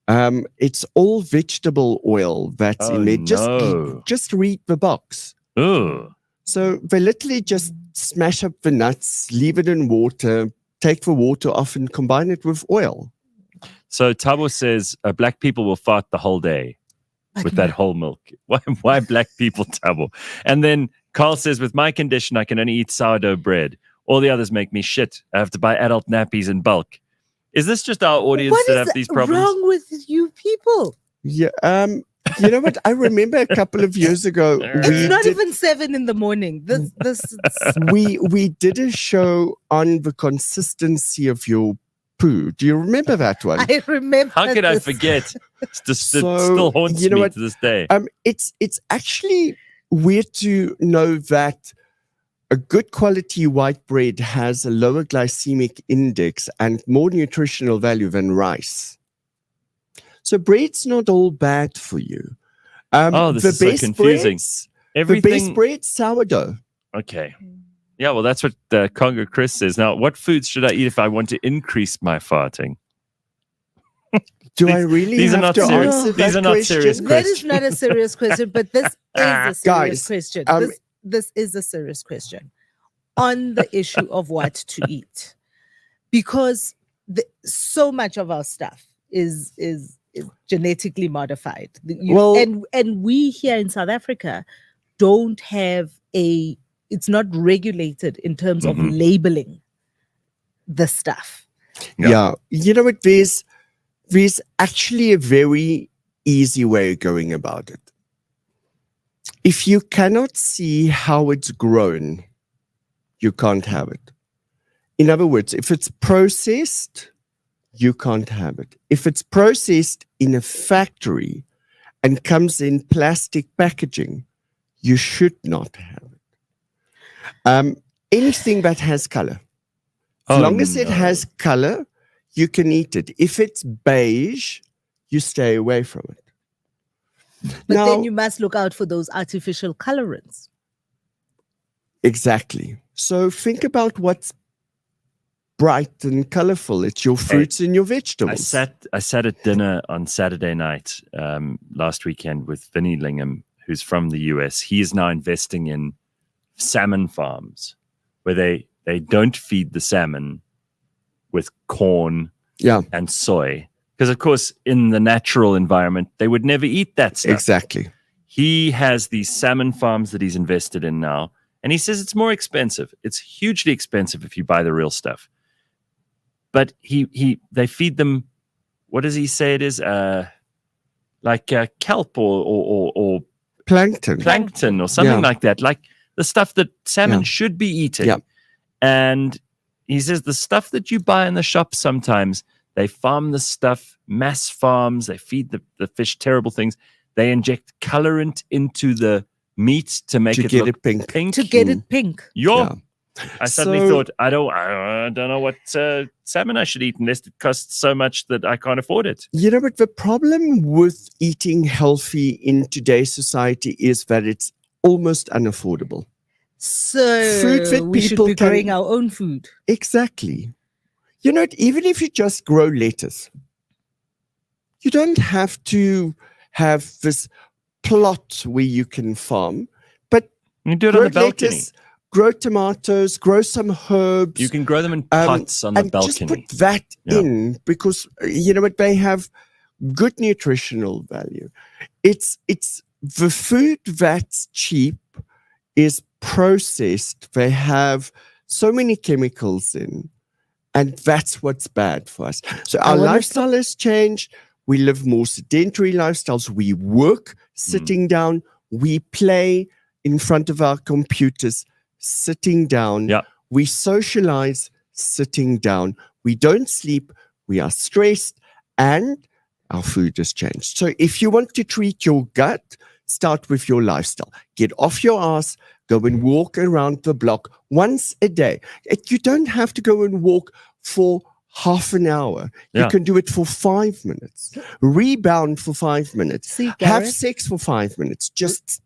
it's all vegetable oil that's in there. Just read the box. Oh. So they literally just smash up the nuts, leave it in water, take the water off and combine it with oil. So Thabo says black people will fart the whole day with that whole milk. Why black people, Thabo? And then Carl says, with my condition, I can only eat sourdough bread. All the others make me shit. I have to buy adult nappies in bulk. Is this just our audience that have these problems? What's wrong with you people? Yeah. You know what? I remember a couple of years ago, It's not even 7 in the morning. This we did a show on the consistency of your poo. Do you remember that one? I remember. How could I this. forget? It So, still haunts you know me what? to this day. It's actually weird to know that a good quality white bread has a lower glycemic index and more nutritional value than rice. So bread's not all bad for you. This is so confusing. The best bread, sourdough. Okay. Yeah, well, that's what Congo Chris says. Now, what foods should I eat if I want to increase my farting? Do I really these have are not to serious. answer These that are not question? serious That is not a serious question, but this is a serious Guys, question. This is a serious question on the issue of what to eat, because so much of our stuff is genetically modified. And we here in South Africa don't have it's not regulated in terms of labeling the stuff. Yeah. You know what? There's actually a very easy way of going about it. If you cannot see how it's grown, you can't have it. In other words, if it's processed, you can't have it. If it's processed in a factory and comes in plastic packaging, you should not have it. Anything that has color, as long as it has color, you can eat it. If it's beige, you stay away from it. But then you must look out for those artificial colorants. Exactly. So think about what's bright and colorful. It's your fruits and your vegetables. I sat at dinner on Saturday night last weekend with Vinnie Lingham, who's from the US. He is now investing in salmon farms where they don't feed the salmon with corn and soy. Because, of course, in the natural environment, they would never eat that stuff. Exactly. He has these salmon farms that he's invested in now. And he says it's more expensive. It's hugely expensive if you buy the real stuff. But they feed them, what does he say it is? Like kelp or plankton or something like that. Like the stuff that salmon should be eating. Yeah. And he says the stuff that you buy in the shop sometimes, they farm the stuff, mass farms, they feed the fish terrible things. They inject colorant into the meat to make it look pink. To get it pink. I suddenly thought, I don't know what salmon I should eat unless it costs so much that I can't afford it. You know, but the problem with eating healthy in today's society is that it's almost unaffordable. So we should be growing our own food. Exactly. You know, even if you just grow lettuce, you don't have to have this plot where you can farm, but you do it on the balcony. Lettuce, grow tomatoes, grow some herbs. You can grow them in pots on the balcony. Just put that in because, you know what, they have good nutritional value. It's the food that's cheap is processed. They have so many chemicals in, and that's what's bad for us. So our lifestyle has changed. We live more sedentary lifestyles. We work sitting down. We play in front of our computers sitting down. Yeah. We socialize sitting down. We don't sleep. We are stressed, and our food has changed. So if you want to treat your gut, start with your lifestyle. Get off your ass. Go and walk around the block once a day. You don't have to go and walk for half an hour. You can do it for 5 minutes. Rebound for 5 minutes. See, have sex for 5 minutes. Just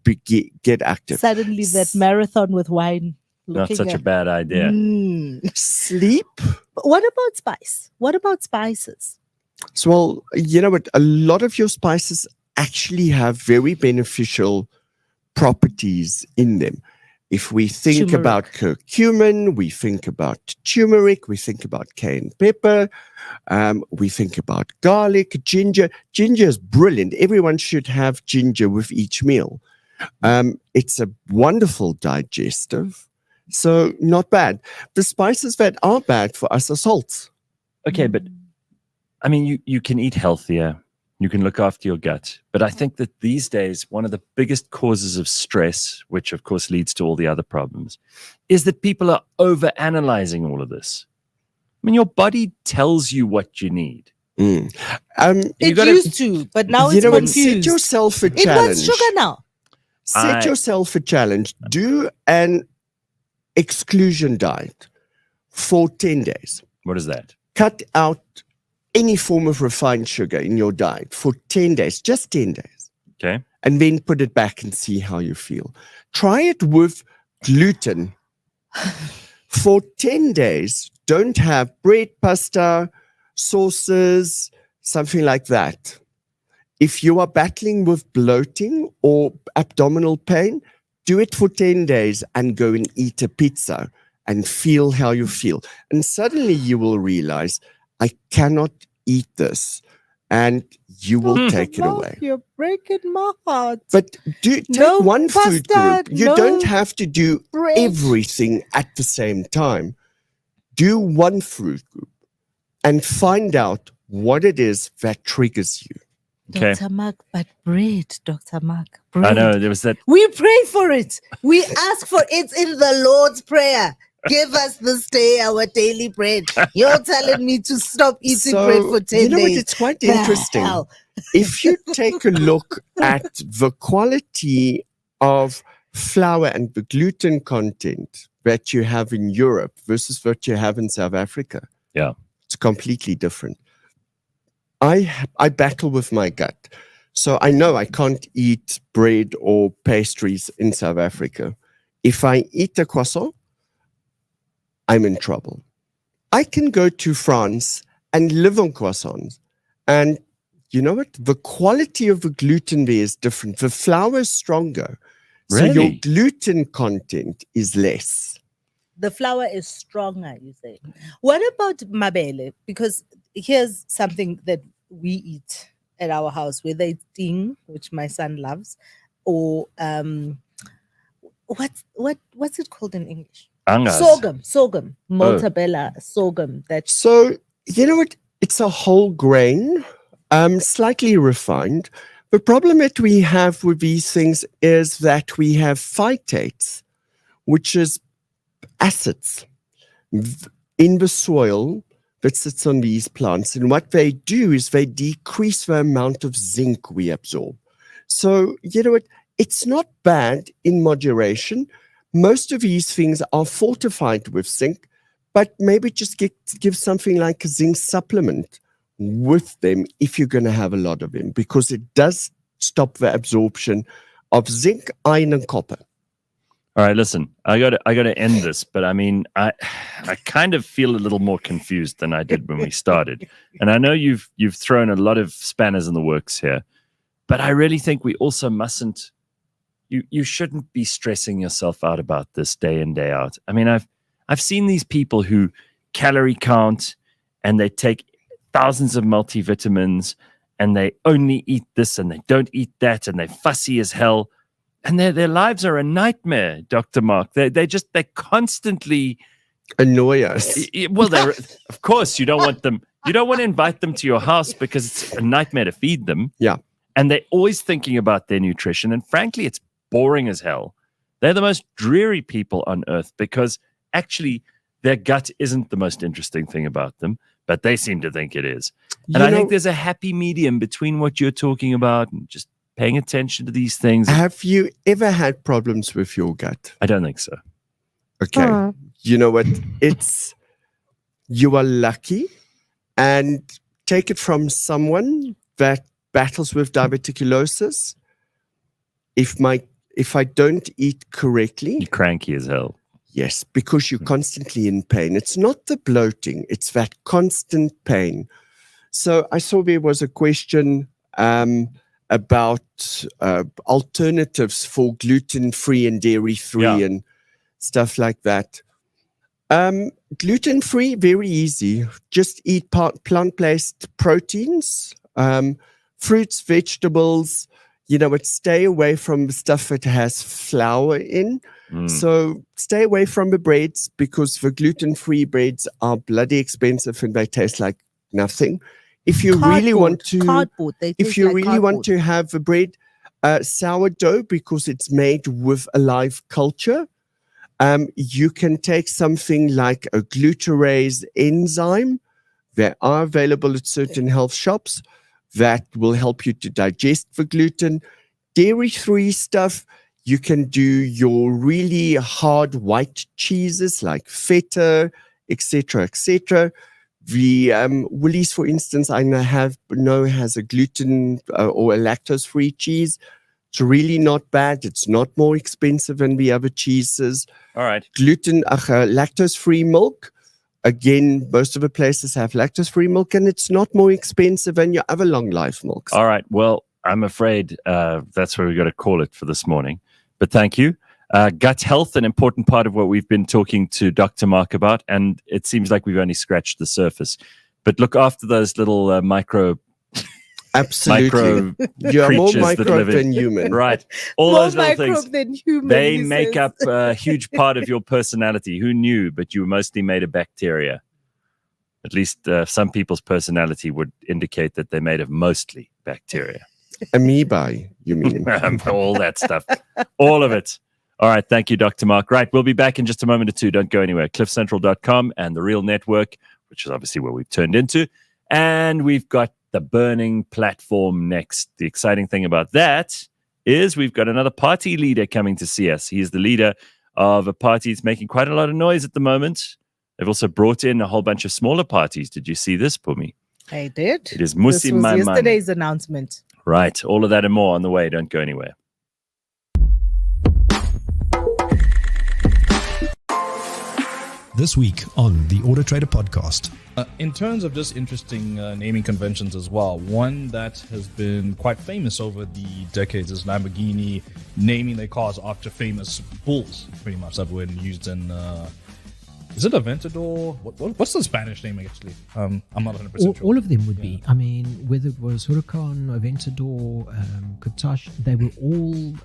get active. Suddenly that marathon with wine. Not such a bad idea. Sleep. But what about spice? What about spices? So, well, you know what? A lot of your spices actually have very beneficial properties in them. If we think about curcumin, we think about turmeric, we think about cayenne pepper, we think about garlic, ginger. Ginger is brilliant. Everyone should have ginger with each meal. It's a wonderful digestive, so not bad. The spices that are bad for us are salts. Okay, but I mean, you can eat healthier. You can look after your gut. But I think that these days, one of the biggest causes of stress, which of course leads to all the other problems, is that people are over-analyzing all of this. I mean, your body tells you what you need. It used to, but now it's confused. Set yourself a It challenge. wants sugar now. Set yourself a challenge. Do an exclusion diet for 10 days. What is that? Cut out any form of refined sugar in your diet for 10 days, just 10 days. Okay. And then put it back and see how you feel. Try it with gluten. For 10 days, don't have bread, pasta, sauces, something like that. If you are battling with bloating or abdominal pain, do it for 10 days and go and eat a pizza and feel how you feel. And suddenly you will realize, I cannot eat this. And you will take it away. You're breaking my heart. But take one food group. You don't have to do everything at the same time. Do one food group and find out what it is that triggers you. Okay. Dr. Mark, but bread, Dr. Mark. Bread. I know, there was that. We pray for it. We ask for it in the Lord's Prayer. Give us this day our daily bread. You're telling me to stop eating bread for 10 days. You know what? It's quite interesting. If you take a look at the quality of flour and the gluten content that you have in Europe versus what you have in South Africa, it's completely different. I battle with my gut. So I know I can't eat bread or pastries in South Africa. If I eat a croissant, I'm in trouble. I can go to France and live on croissants. And you know what? The quality of the gluten there is different. The flour is stronger. Really? So your gluten content is less. The flour is stronger, you say. What about mabele? Because here's something that we eat at our house, whether it's ting, which my son loves, or what's it called in English? Angas. Sorghum, Maltabella, sorghum. So, you know what? It's a whole grain, slightly refined. The problem that we have with these things is that we have phytates, which is acids in the soil that sits on these plants. And what they do is they decrease the amount of zinc we absorb. So, you know what? It's not bad in moderation. Most of these things are fortified with zinc, but maybe just give something like a zinc supplement with them if you're going to have a lot of them, because it does stop the absorption of zinc, iron, and copper. All right, listen, I got to end this, but I mean, I kind of feel a little more confused than I did when we started. And I know you've thrown a lot of spanners in the works here, but I really think we also mustn't. You shouldn't be stressing yourself out about this day in, day out. I mean, I've seen these people who calorie count and they take thousands of multivitamins and they only eat this and they don't eat that and they're fussy as hell. And their lives are a nightmare, Dr. Mark. They constantly annoy us. Well, of course, you don't want them. You don't want to invite them to your house because it's a nightmare to feed them. Yeah. And they're always thinking about their nutrition. And frankly, it's boring as hell. They're the most dreary people on earth because actually their gut isn't the most interesting thing about them, but they seem to think it is. And I think there's a happy medium between what you're talking about and just paying attention to these things. Have you ever had problems with your gut? I don't think so. Okay. You know what? You are lucky, and take it from someone that battles with diverticulosis. If I don't eat correctly, you're cranky as hell. Yes, because you're constantly in pain. It's not the bloating, it's that constant pain. So I saw there was a question about alternatives for gluten-free and dairy-free and stuff like that. Gluten-free, very easy. Just eat plant-based proteins, fruits, vegetables. You know, stay away from the stuff that has flour in. So stay away from the breads, because the gluten-free breads are bloody expensive and they taste like nothing. if you really want to, cardboard. They if taste you like really cardboard. want to have a bread, sourdough, because it's made with a live culture, you can take something like a glutarase enzyme that are available at certain health shops that will help you to digest the gluten. Dairy-free stuff, you can do your really hard white cheeses like feta, etc., etc. The Woolies, for instance, I know has a gluten or a lactose-free cheese. It's really not bad. It's not more expensive than the other cheeses. All right. Lactose-free milk. Again, most of the places have lactose-free milk, and it's not more expensive than your other long-life milks. All right. Well, I'm afraid that's where we got to call it for this morning. But thank you. Gut health, an important part of what we've been talking to Dr. Mark about, and it seems like we've only scratched the surface. But look after those little micro Absolutely. You are more creatures that microbe live in- than human. Right. All More those little microbe things. than human. They he make says. up a huge part of your personality. Who knew? But you were mostly made of bacteria. At least some people's personality would indicate that they're made of mostly bacteria. Amoebae, you mean? All that stuff. All of it. All right. Thank you, Dr. Mark. Right. We'll be back in just a moment or two. Don't go anywhere. CliffCentral.com and The Real Network, which is obviously where we've turned into. And we've got the burning platform next. The exciting thing about that is we've got another party leader coming to see us. He is the leader of a party that's making quite a lot of noise at the moment. They've also brought in a whole bunch of smaller parties. Did you see this, Phumi? I did. It is This Mmusi was Maimane. yesterday's announcement. Right. All of that and more on the way. Don't go anywhere. This week on the AutoTrader podcast. In terms of just interesting naming conventions as well, one that has been quite famous over the decades is Lamborghini naming their cars after famous bulls, pretty much, that were used in... is it Aventador? What's the Spanish name, actually? I'm not 100% sure. All of them would be. I mean, whether it was Huracan, Aventador, Countach, they were all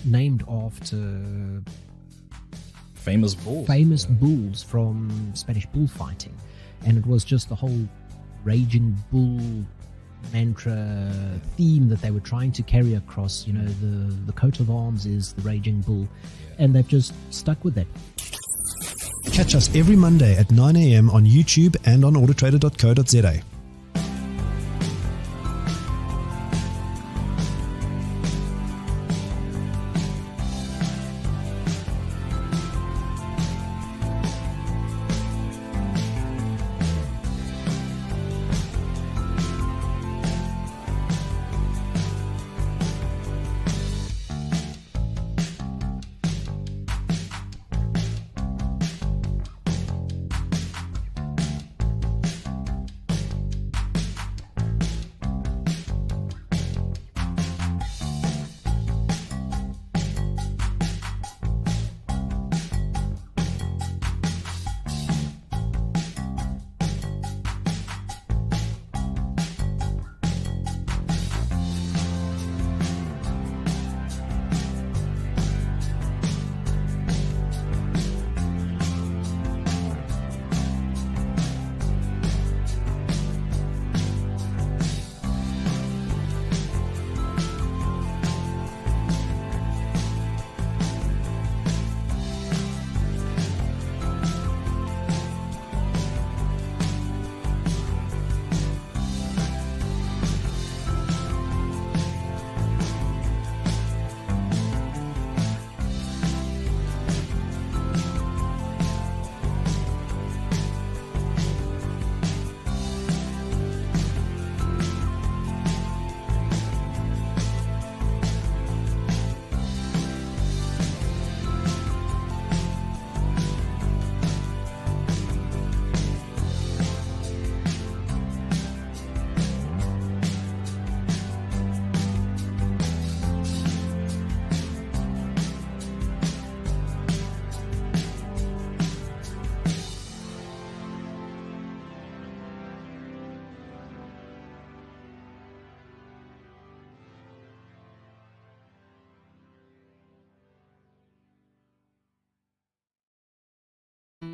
named after Famous bulls. Bulls from Spanish bullfighting. And it was just the whole raging bull mantra theme that they were trying to carry across. You know, the coat of arms is the raging bull. And they've just stuck with that. Catch us every Monday at 9 a.m. on YouTube and on autotrader.co.za.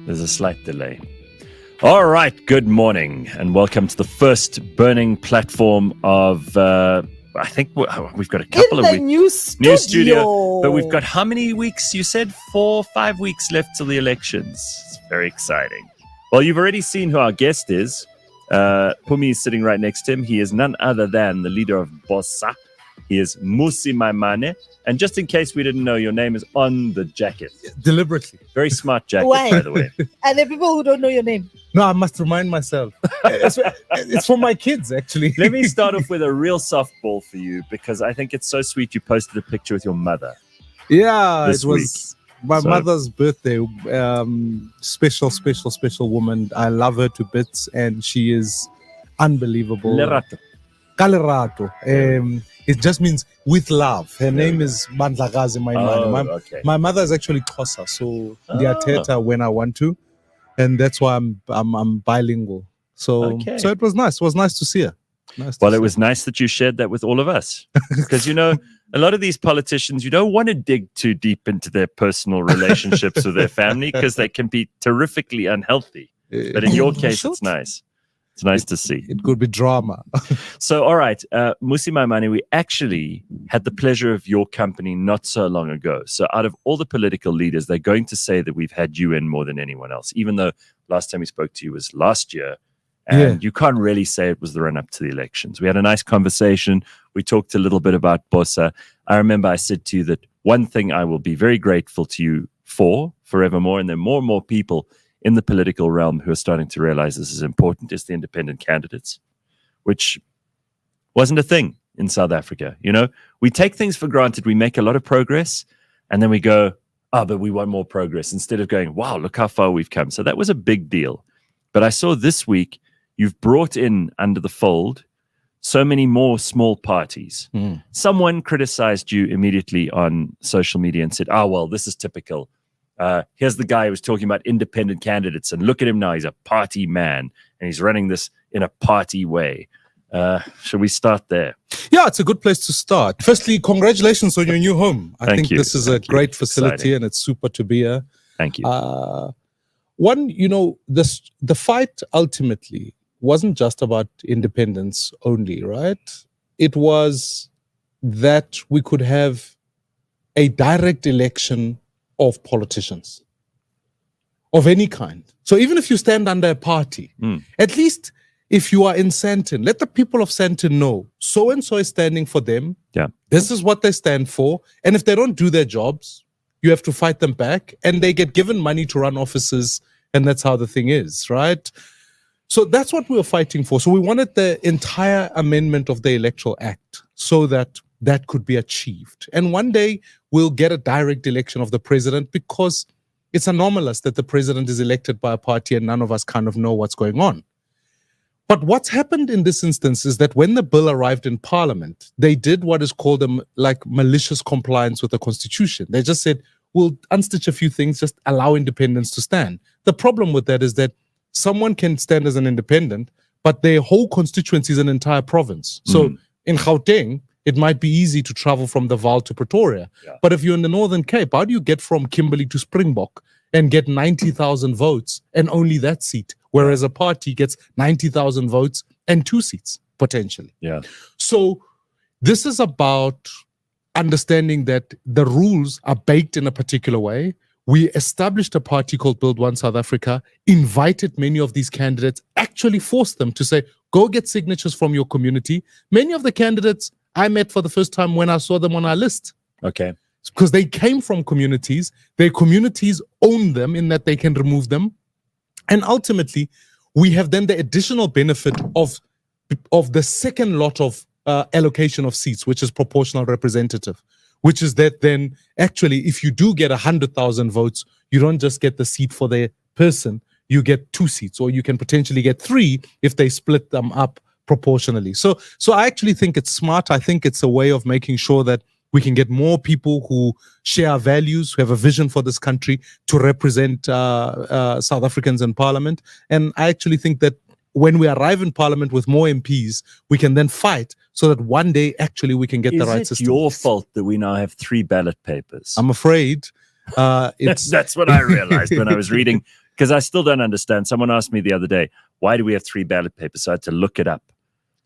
There's a slight delay. All right, good morning and welcome to the first burning platform of, I think we've got a couple In of the new studio. but we've got how many weeks? You said 4 or 5 weeks left till the elections. It's very exciting. Well, you've already seen who our guest is. Phumi is sitting right next to him. He is none other than the leader of Bosa. He is Mmusi Maimane. And just in case we didn't know, your name is on the jacket. Deliberately. Very smart jacket, Why? by the way. And the people who don't know your name. No, I must remind myself. It's for my kids, actually. Let me start off with a real softball for you because I think it's so sweet you posted a picture with your mother. Yeah, this it was my mother's birthday. Special woman. I love her to bits, and she is unbelievable. Lerato. Kalerato. It just means with love. Her name is Mandlagazi Maimane. Okay. My mother is actually Xhosa, so Dietary when I want to, and that's why I'm bilingual. So it was nice. It was nice to see her. It was nice that you shared that with all of us because a lot of these politicians, you don't want to dig too deep into their personal relationships with their family because they can be terrifically unhealthy. But in your case, it's nice. It's nice to see. It could be drama. So, all right, Mmusi Maimane, we actually had the pleasure of your company not so long ago. So out of all the political leaders, they're going to say that we've had you in more than anyone else, even though last time we spoke to you was last year. And you can't really say it was the run-up to the elections. We had a nice conversation. We talked a little bit about Bosa. I remember I said to you that one thing I will be very grateful to you for forevermore, and there are more and more people in the political realm who are starting to realize this is important, is the independent candidates, which wasn't a thing in South Africa. We take things for granted. We make a lot of progress, and then we go, but we want more progress, instead of going, wow, look how far we've come. So that was a big deal. But I saw this week, you've brought in under the fold so many more small parties. Someone criticized you immediately on social media and said, this is typical. Here's the guy who was talking about independent candidates, and look at him now. He's a party man, and he's running this in a party way. Should we start there? Yeah, it's a good place to start. Firstly, congratulations on your new home. I think this is a great facility, exciting. And it's super to be here. Thank you. The fight ultimately wasn't just about independence only, right? It was that we could have a direct election of politicians of any kind. So even if you stand under a party, at least if you are in Sandton, let the people of Sandton know so-and-so is standing for them. Yeah. This is what they stand for. And if they don't do their jobs, you have to fight them back, and they get given money to run offices, and that's how the thing is, right? So that's what we were fighting for. So we wanted the entire amendment of the Electoral Act so that that could be achieved. And one day we'll get a direct election of the president, because it's anomalous that the president is elected by a party and none of us kind of know what's going on. But what's happened in this instance is that when the bill arrived in Parliament, they did what is called malicious compliance with the Constitution. They just said, we'll unstitch a few things, just allow independents to stand. The problem with that is that someone can stand as an independent, but their whole constituency is an entire province. So in Gauteng, it might be easy to travel from the Vaal to Pretoria. Yeah. But if you're in the Northern Cape, how do you get from Kimberley to Springbok and get 90,000 votes and only that seat? Whereas a party gets 90,000 votes and 2 seats, potentially. Yeah. So this is about understanding that the rules are baked in a particular way. We established a party called Build One South Africa, invited many of these candidates, actually forced them to say, go get signatures from your community. Many of the candidates I met for the first time when I saw them on our list. Okay. Because they came from communities. Their communities own them in that they can remove them. And ultimately, we have then the additional benefit of the second lot of allocation of seats, which is proportional representative, which is that then actually, if you do get 100,000 votes, you don't just get the seat for the person, you get 2 seats, or you can potentially get 3 if they split them up proportionally. So I actually think it's smart. I think it's a way of making sure that we can get more people who share our values, who have a vision for this country, to represent South Africans in Parliament. And I actually think that when we arrive in Parliament with more MPs, we can then fight so that one day actually we can get the right system. Is it your fault that we now have 3 ballot papers? I'm afraid it's... That's what I realized when I was reading because I still don't understand. Someone asked me the other day, why do we have 3 ballot papers? So I had to look it up.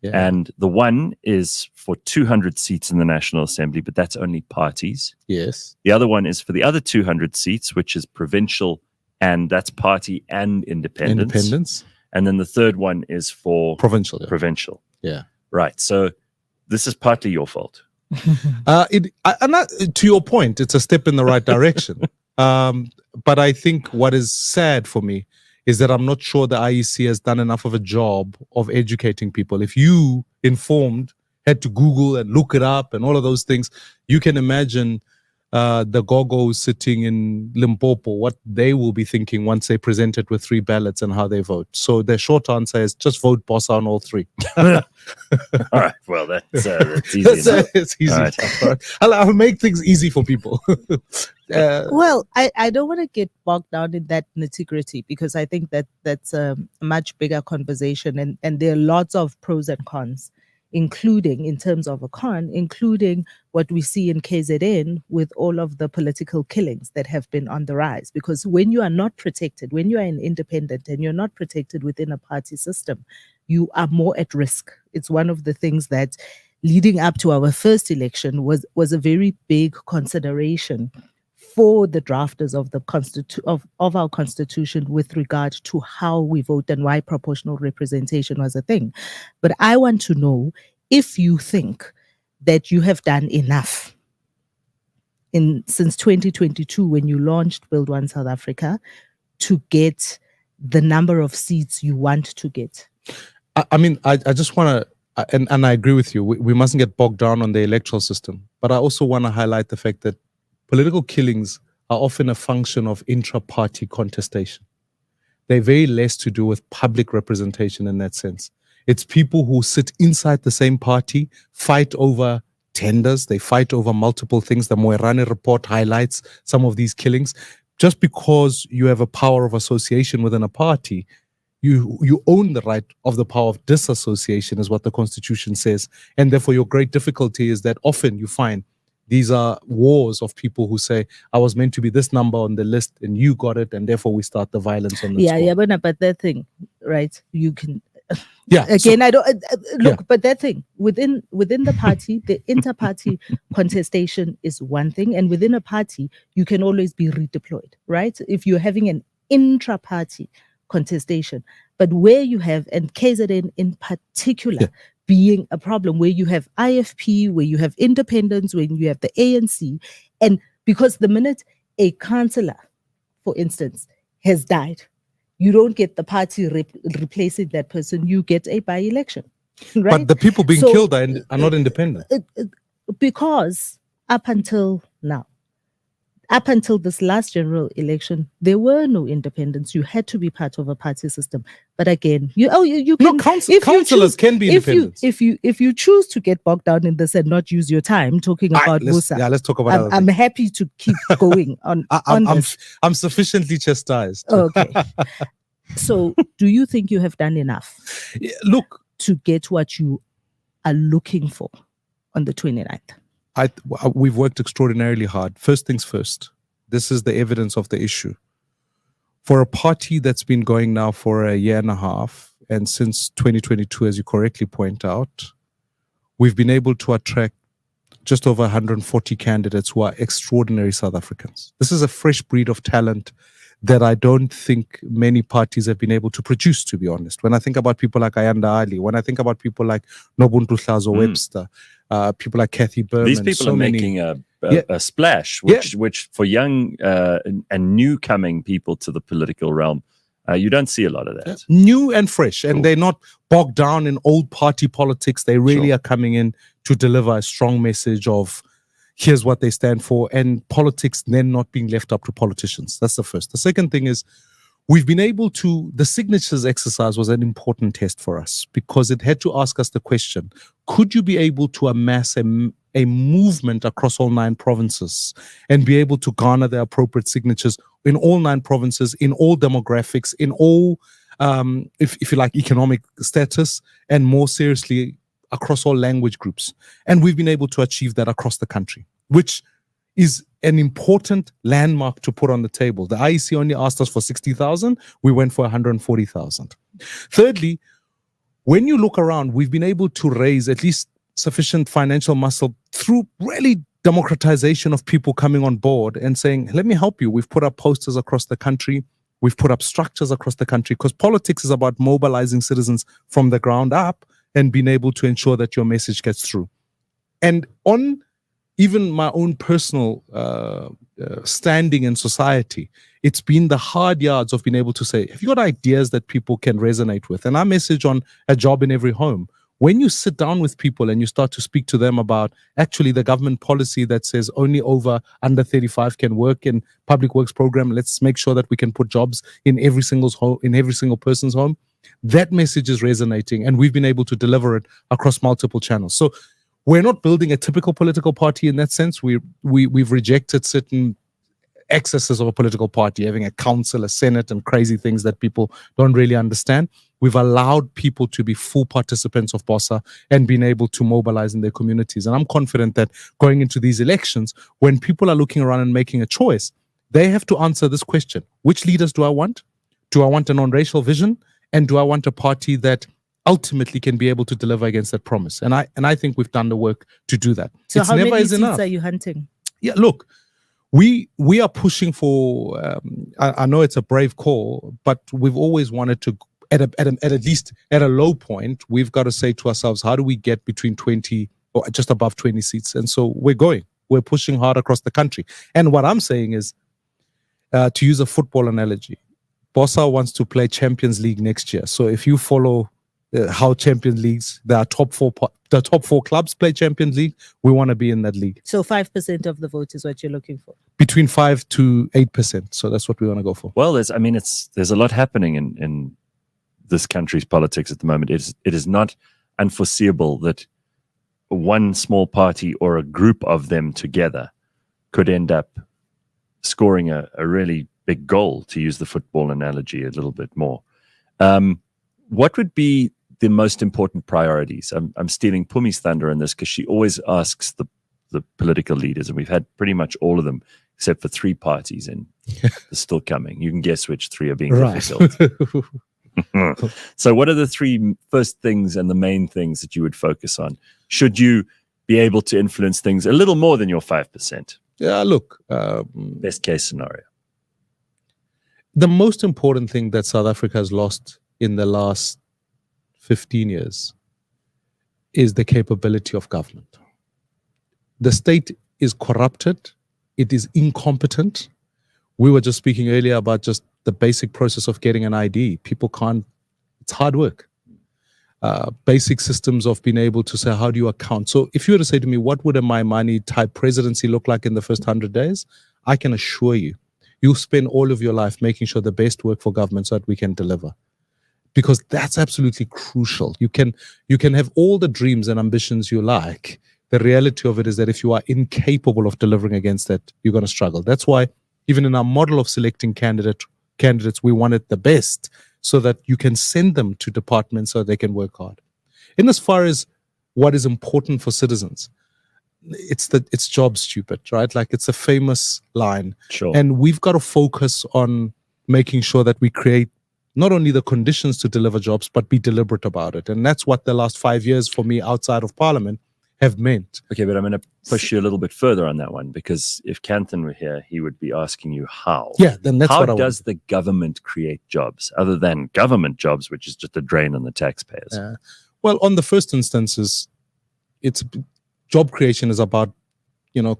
Yeah. And the one is for 200 seats in the National Assembly, but that's only parties. Yes. The other one is for the other 200 seats, which is provincial, and that's party and independence. And then the third one is for Provincial. Yeah. provincial. Yeah. Right. So this is partly your fault. To your point, it's a step in the right direction. But I think what is sad for me is that I'm not sure the IEC has done enough of a job of educating people. If you informed, had to Google and look it up and all of those things, you can imagine the gogos sitting in Limpopo, what they will be thinking once they present it with 3 ballots and how they vote. So the short answer is just vote Bosa on all 3. All right. Well, that's easy enough. It's easy. All right. All right. I'll make things easy for people. Well, I don't want to get bogged down in that nitty-gritty, because I think that's a much bigger conversation, and there are lots of pros and cons, including, in terms of a con, including what we see in KZN with all of the political killings that have been on the rise. Because when you are not protected, when you are an independent and you're not protected within a party system, you are more at risk. It's one of the things that, leading up to our first election, was a very big consideration for the drafters of the of our constitution with regard to how we vote and why proportional representation was a thing. But I want to know if you think that you have done enough since 2022, when you launched Build One South Africa, to get the number of seats you want to get. I mean, I just want to, and I agree with you, we mustn't get bogged down on the electoral system. But I also want to highlight the fact that political killings are often a function of intra-party contestation. They're very less to do with public representation in that sense. It's people who sit inside the same party, fight over tenders, they fight over multiple things. The Moerane report highlights some of these killings. Just because you have a power of association within a party, you own the right of the power of disassociation, is what the Constitution says. And therefore, your great difficulty is that often you find these are wars of people who say, I was meant to be this number on the list and you got it, and therefore we start the violence on the score. Yeah, but that thing, right? You can, yeah. Again, So, I don't look, yeah. But that thing within the party, the inter-party contestation is one thing, and within a party, you can always be redeployed, right? If you're having an intra-party contestation, but where you have, and KZN in particular, being a problem, where you have IFP, where you have independence, when you have the ANC, and because the minute a councillor, for instance, has died, you don't get the party replacing that person, you get a by-election, right? But the people being killed are not independent. Because up until now, up until this last general election, there were no independents. You had to be part of a party system. But again, you can. No, councillors can be independent. If you choose to get bogged down in this and not use your time talking about Bosa, let's talk about. I'm happy to keep going on. This. I'm sufficiently chastised. Okay. So, do you think you have done enough? Look, to get what you are looking for on the 29th. We've worked extraordinarily hard. First things first, this is the evidence of the issue. For a party that's been going now for a year and a half, and since 2022, as you correctly point out, we've been able to attract just over 140 candidates who are extraordinary South Africans. This is a fresh breed of talent that I don't think many parties have been able to produce, to be honest. When I think about people like Ayanda Ali, when I think about people like Nobuntu Hlazo Webster, people like Kathy Berman. These people are making a splash, which for young and new coming people to the political realm, you don't see a lot of that. New and fresh, and they're not bogged down in old party politics. They really are coming in to deliver a strong message of here's what they stand for, and politics then not being left up to politicians. That's the first. The second thing is we've been able to, the signatures exercise was an important test for us because it had to ask us the question, could you be able to amass a movement across all 9 provinces and be able to garner the appropriate signatures in all 9 provinces, in all demographics, in all, if you like, economic status, and more seriously, across all language groups. And we've been able to achieve that across the country, which is an important landmark to put on the table. The IEC only asked us for 60,000. We went for 140,000. Thirdly, when you look around, we've been able to raise at least sufficient financial muscle through really democratization of people coming on board and saying, let me help you. We've put up posters across the country. We've put up structures across the country, because politics is about mobilizing citizens from the ground up and being able to ensure that your message gets through. And on even my own personal standing in society, it's been the hard yards of being able to say, have you got ideas that people can resonate with? And our message on A Job in Every Home, when you sit down with people and you start to speak to them about actually the government policy that says only under 35 can work in public works program, let's make sure that we can put jobs in every single person's home, that message is resonating, and we've been able to deliver it across multiple channels. So we're not building a typical political party in that sense. We've rejected certain excesses of a political party, having a council, a senate, and crazy things that people don't really understand. We've allowed people to be full participants of Bosa and been able to mobilize in their communities. And I'm confident that going into these elections, when people are looking around and making a choice, they have to answer this question: which leaders do I want? Do I want a non-racial vision? And do I want a party that ultimately can be able to deliver against that promise? And I think we've done the work to do that. So it's how never many is seats enough. are you hunting? Yeah, look, we are pushing for, I know it's a brave call, but we've always wanted to, at least at a low point, we've got to say to ourselves, how do we get between 20 or just above 20 seats? And so we're pushing hard across the country. And what I'm saying is, to use a football analogy, Bosa wants to play Champions League next year. So if you follow how Champions Leagues, the top four clubs play Champions League, we want to be in that league. So 5% of the vote is what you're looking for? Between 5 to 8%. So that's what we want to go for. Well, there's a lot happening in this country's politics at the moment. It is not unforeseeable that one small party or a group of them together could end up scoring a really big goal, to use the football analogy a little bit more. What would be the most important priorities? I'm stealing Phumi's thunder in this, because she always asks the political leaders, and we've had pretty much all of them except for 3 parties, and they're still coming. You can guess which 3 are being difficult. So what are the 3 first things and the main things that you would focus on? Should you be able to influence things a little more than your 5%? Yeah, look. Best case scenario. The most important thing that South Africa has lost in the last 15 years is the capability of government. The state is corrupted. It is incompetent. We were just speaking earlier about just the basic process of getting an ID. People can't, it's hard work. Basic systems of being able to say, how do you account? So if you were to say to me, what would a Maimane type presidency look like in the first 100 days? I can assure you, you'll spend all of your life making sure the best work for government so that we can deliver. Because that's absolutely crucial. You can have all the dreams and ambitions you like. The reality of it is that if you are incapable of delivering against that, you're going to struggle. That's why even in our model of selecting candidates, we wanted the best so that you can send them to departments so they can work hard. In as far as what is important for citizens, it's job stupid, right? Like, it's a famous line. Sure. And we've got to focus on making sure that we create not only the conditions to deliver jobs, but be deliberate about it. And that's what the last 5 years for me outside of Parliament have meant. Okay, but I'm going to push you a little bit further on that one, because if Kanthan were here, he would be asking you how. Yeah, then that's what I How does the government create jobs, other than government jobs, which is just a drain on the taxpayers? Well, on the first instances, job creation is about,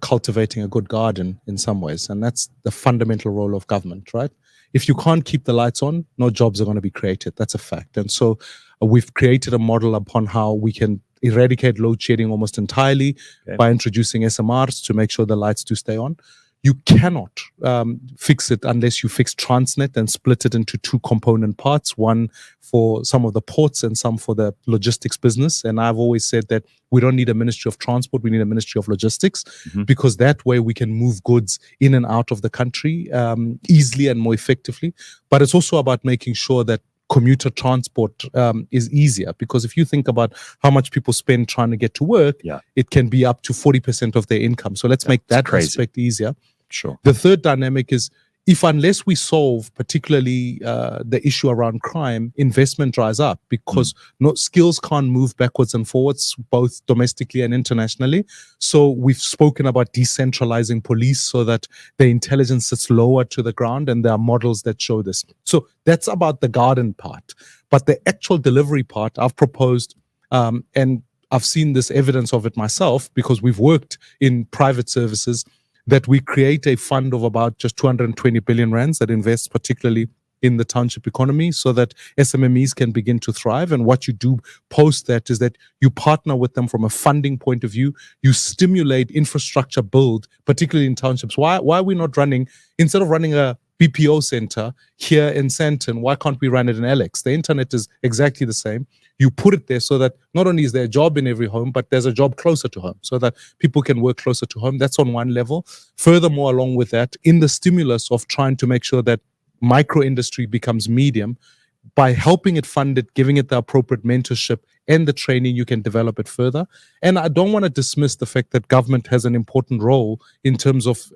cultivating a good garden in some ways. And that's the fundamental role of government, right? If you can't keep the lights on, no jobs are going to be created. That's a fact. And so we've created a model upon how we can eradicate load shedding almost entirely by introducing SMRs to make sure the lights do stay on. You cannot fix it unless you fix Transnet and split it into 2 component parts, one for some of the ports and some for the logistics business. And I've always said that we don't need a Ministry of Transport, we need a Ministry of Logistics, because that way we can move goods in and out of the country easily and more effectively. But it's also about making sure that commuter transport is easier, because if you think about how much people spend trying to get to work, it can be up to 40% of their income. So let's make that aspect easier. Sure. The third dynamic is unless we solve particularly the issue around crime, investment dries up because skills can't move backwards and forwards, both domestically and internationally. So we've spoken about decentralizing police so that the intelligence sits lower to the ground, and there are models that show this. So that's about the garden part. But the actual delivery part, I've proposed, and I've seen this evidence of it myself because we've worked in private services, that we create a fund of about just 220 billion rands that invests particularly in the township economy so that SMMEs can begin to thrive. And what you do post that is that you partner with them from a funding point of view. You stimulate infrastructure build, particularly in townships. Why are we not running, instead of running a BPO center here in Sandton, why can't we run it in Alex? The internet is exactly the same. You put it there so that not only is there a job in every home, but there's a job closer to home so that people can work closer to home. That's on one level. Furthermore, along with that, in the stimulus of trying to make sure that micro industry becomes medium, by helping it fund it, giving it the appropriate mentorship and the training, you can develop it further. And I don't want to dismiss the fact that government has an important role in terms of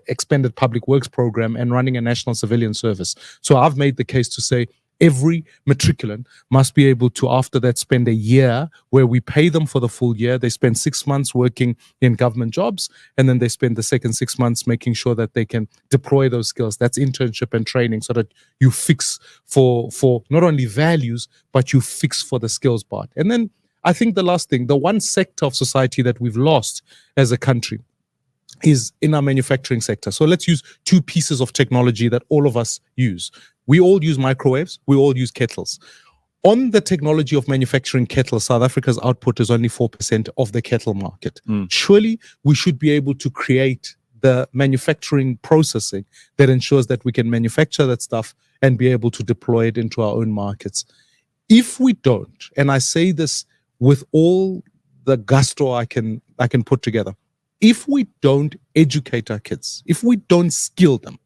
expanded public works program and running a national civilian service. So I've made the case to say every matriculant must be able to, after that, spend a year where we pay them for the full year. They spend 6 months working in government jobs, and then they spend the second 6 months making sure that they can deploy those skills. That's internship and training, so that you fix for not only values, but you fix for the skills part. And then I think the last thing, the one sector of society that we've lost as a country is in our manufacturing sector. So let's use two pieces of technology that all of us use. We all use microwaves, we all use kettles. On the technology of manufacturing kettles, South Africa's output is only 4% of the kettle market. Surely we should be able to create the manufacturing processing that ensures that we can manufacture that stuff and be able to deploy it into our own markets. If we don't, and I say this with all the gusto I can put together, if we don't educate our kids, if we don't skill them,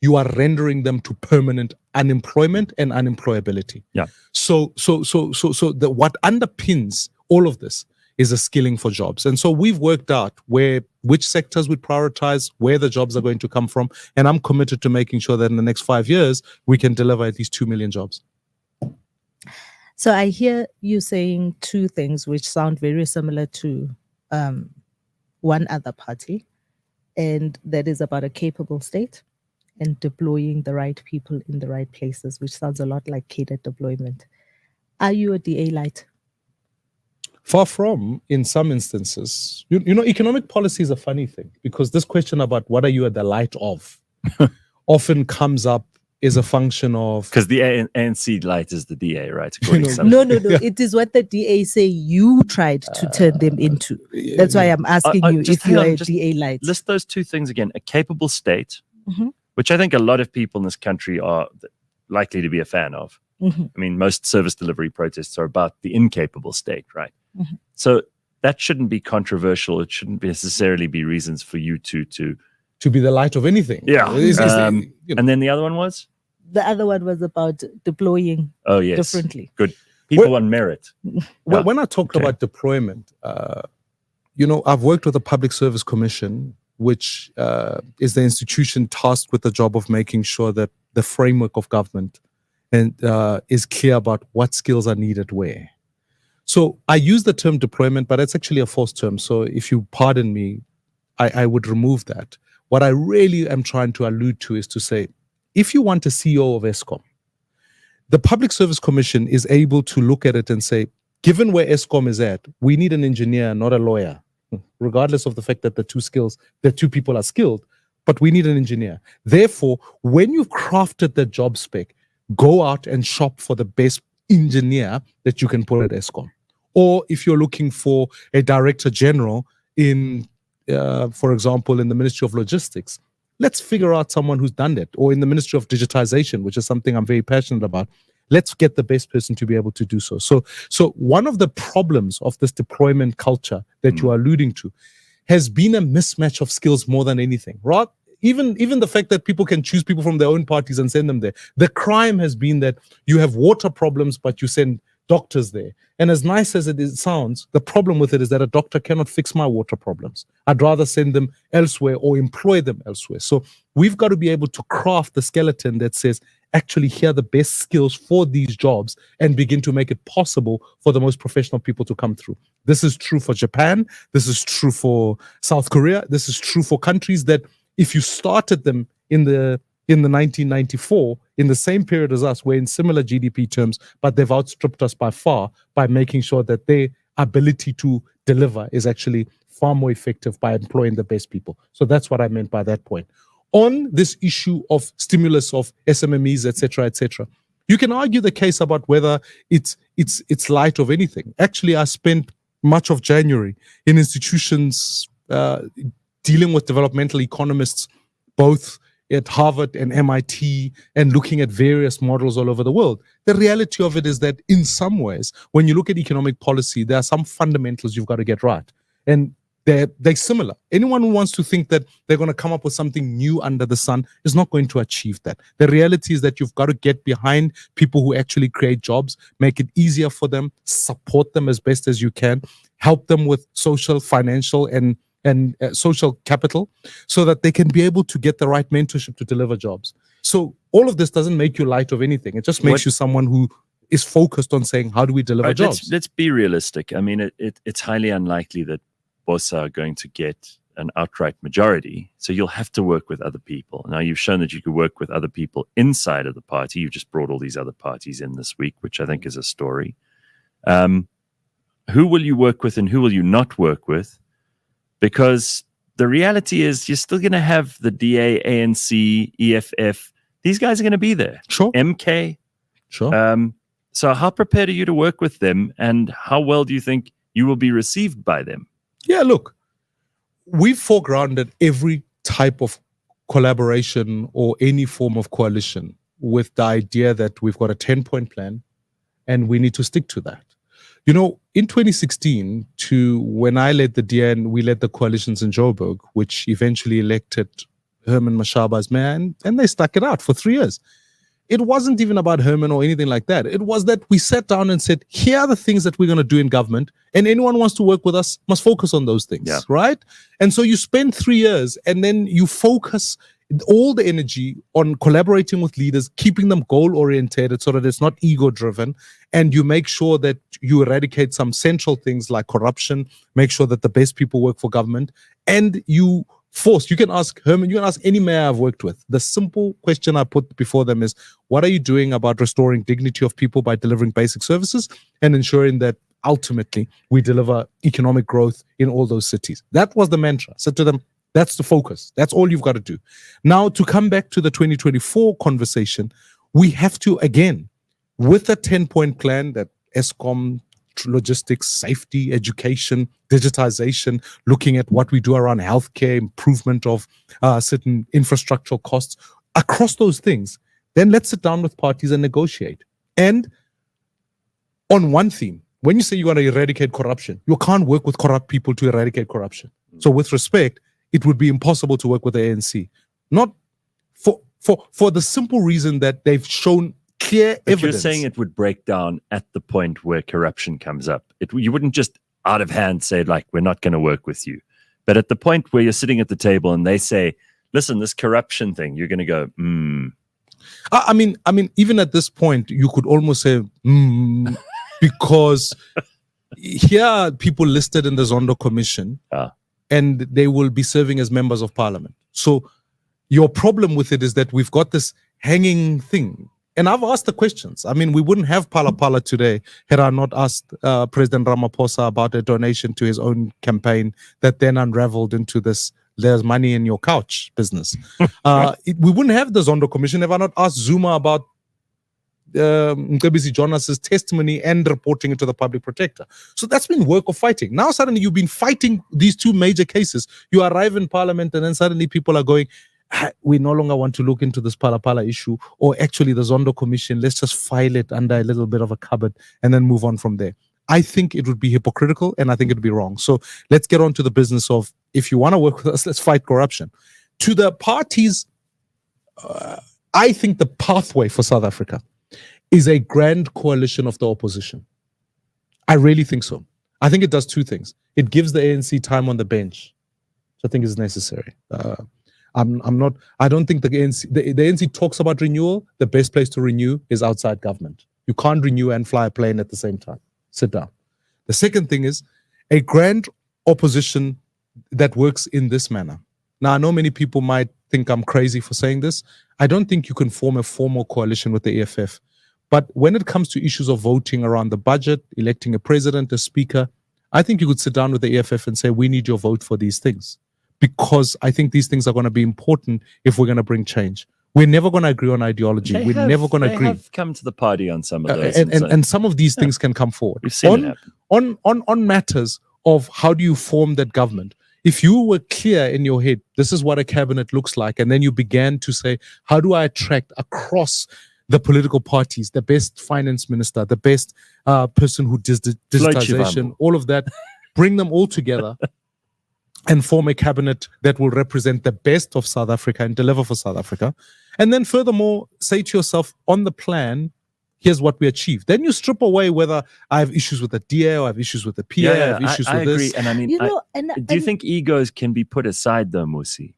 you are rendering them to permanent unemployment and unemployability. Yeah. So what underpins all of this is a skilling for jobs. And so we've worked out which sectors we prioritize, where the jobs are going to come from. And I'm committed to making sure that in the next 5 years, we can deliver at least 2 million jobs. So I hear you saying two things which sound very similar to one other party, and that is about a capable state and deploying the right people in the right places, which sounds a lot like catered deployment. Are you a DA light? Far from, in some instances. You know, economic policy is a funny thing, because this question about what are you at the light of often comes up is a function of... Because the ANC light is the DA, right? No. It is what the DA say you tried to turn them into. That's why I'm asking you if you are a DA light. List those two things again. A capable state, which I think a lot of people in this country are likely to be a fan of. I mean, most service delivery protests are about the incapable state, right? So that shouldn't be controversial. It shouldn't necessarily be reasons for you to be the light of anything. Yeah. And then the other one was? The other one was about deploying differently. Good. People on merit. When I talk about deployment, I've worked with the Public Service Commission, which is the institution tasked with the job of making sure that the framework of government is clear about what skills are needed where. So I use the term deployment, but it's actually a false term. So if you pardon me, I would remove that. What I really am trying to allude to is to say, if you want a CEO of Eskom, the Public Service Commission is able to look at it and say, given where Eskom is at, we need an engineer, not a lawyer, regardless of the fact that the two people are skilled, but we need an engineer. Therefore, when you've crafted the job spec, go out and shop for the best engineer that you can put at Eskom. Or if you're looking for a director general in, for example, in the Ministry of Logistics, let's figure out someone who's done that. Or in the Ministry of Digitization, which is something I'm very passionate about, let's get the best person to be able to do so. So one of the problems of this deployment culture that you are alluding to has been a mismatch of skills more than anything, right? Even the fact that people can choose people from their own parties and send them there. The crime has been that you have water problems, but you send doctors there. And as nice as it sounds, the problem with it is that a doctor cannot fix my water problems. I'd rather send them elsewhere or employ them elsewhere. So we've got to be able to craft the skeleton that says, actually, here are the best skills for these jobs and begin to make it possible for the most professional people to come through. This is true for Japan. This is true for South Korea. This is true for countries that if you started them in the 1994, in the same period as us, we're in similar GDP terms, but they've outstripped us by far by making sure that their ability to deliver is actually far more effective by employing the best people. So that's what I meant by that point. On this issue of stimulus of SMMEs, etc., you can argue the case about whether it's light of anything. Actually, I spent much of January in institutions dealing with developmental economists, both at Harvard and MIT, and looking at various models all over the world. The reality of it is that in some ways, when you look at economic policy, there are some fundamentals you've got to get right. And they're similar. Anyone who wants to think that they're going to come up with something new under the sun is not going to achieve that. The reality is that you've got to get behind people who actually create jobs, make it easier for them, support them as best as you can, help them with social, financial, and social capital so that they can be able to get the right mentorship to deliver jobs. So all of this doesn't make you light of anything. It just makes you someone who is focused on saying, how do we deliver jobs? Let's be realistic. I mean, it's highly unlikely that Bosa are going to get an outright majority. So you'll have to work with other people. Now, you've shown that you could work with other people inside of the party. You've just brought all these other parties in this week, which I think is a story. Who will you work with and who will you not work with? Because the reality is you're still going to have the DA, ANC, EFF. These guys are going to be there. Sure. MK. Sure. So how prepared are you to work with them, and how well do you think you will be received by them? Yeah, look, we've foregrounded every type of collaboration or any form of coalition with the idea that we've got a 10-point plan and we need to stick to that. You know, in 2016, to when I led the DA and we led the coalitions in Joburg, which eventually elected Herman Mashaba as mayor, and they stuck it out for 3 years. It wasn't even about Herman or anything like that. It was that we sat down and said, here are the things that we're going to do in government, and anyone who wants to work with us must focus on those things, right? And so you spend 3 years and then you focus all the energy on collaborating with leaders, keeping them goal-oriented so that it's not ego-driven, and you make sure that you eradicate some central things like corruption, make sure that the best people work for government, and you can ask Herman, you can ask any mayor I've worked with. The simple question I put before them is, what are you doing about restoring dignity of people by delivering basic services and ensuring that ultimately we deliver economic growth in all those cities? That was the mantra. I said to them, that's the focus. That's all you've got to do. Now, to come back to the 2024 conversation, we have to, again, with a 10-point plan that ESCOM, logistics, safety, education, digitization, looking at what we do around healthcare, improvement of certain infrastructural costs, across those things, then let's sit down with parties and negotiate. And on one theme, when you say you want to eradicate corruption, you can't work with corrupt people to eradicate corruption. So with respect, it would be impossible to work with the ANC. Not for the simple reason that they've shown clear evidence. You're saying it would break down at the point where corruption comes up. You wouldn't just out of hand say, like, we're not going to work with you. But at the point where you're sitting at the table and they say, listen, this corruption thing, you're going to go, I mean, even at this point, you could almost say, because here are people listed in the Zondo Commission, and they will be serving as members of parliament. So your problem with it is that we've got this hanging thing. And I've asked the questions. I mean, we wouldn't have Pala Pala today had I not asked President Ramaphosa about a donation to his own campaign that then unraveled into this there's money in your couch business. We wouldn't have the Zondo Commission if I not asked Zuma about Mcebisi Jonas's testimony and reporting it to the public protector. So that's been work of fighting. Now suddenly you've been fighting these two major cases. You arrive in parliament and then suddenly people are going, we no longer want to look into this Pala Pala issue, or actually the Zondo Commission, let's just file it under a little bit of a cupboard and then move on from there. I think it would be hypocritical and I think it would be wrong. So let's get on to the business of, if you want to work with us, let's fight corruption. To the parties, I think the pathway for South Africa is a grand coalition of the opposition. I really think so. I think it does two things. It gives the ANC time on the bench, which I think is necessary. I don't think the ANC talks about renewal. The best place to renew is outside government. You can't renew and fly a plane at the same time. Sit down. The second thing is a grand opposition that works in this manner. Now, I know many people might think I'm crazy for saying this. I don't think you can form a formal coalition with the EFF. But when it comes to issues of voting around the budget, electing a president, a speaker, I think you could sit down with the EFF and say, we need your vote for these things. Because I think these things are going to be important if we're going to bring change. We're never going to agree on ideology. We're never going to agree. They have come to the party on some of those. And some of these things can come forward. We've seen it happen. On matters of how do you form that government, if you were clear in your head, this is what a cabinet looks like, and then you began to say, how do I attract across the political parties, the best finance minister, the best person who does digitization, all of that, bring them all together and form a cabinet that will represent the best of South Africa and deliver for South Africa. And then furthermore, say to yourself, on the plan, here's what we achieved. Then you strip away whether I have issues with the DA or I have issues with the PA, I have issues with agree. this. And I mean, do you think egos can be put aside though, Mmusi?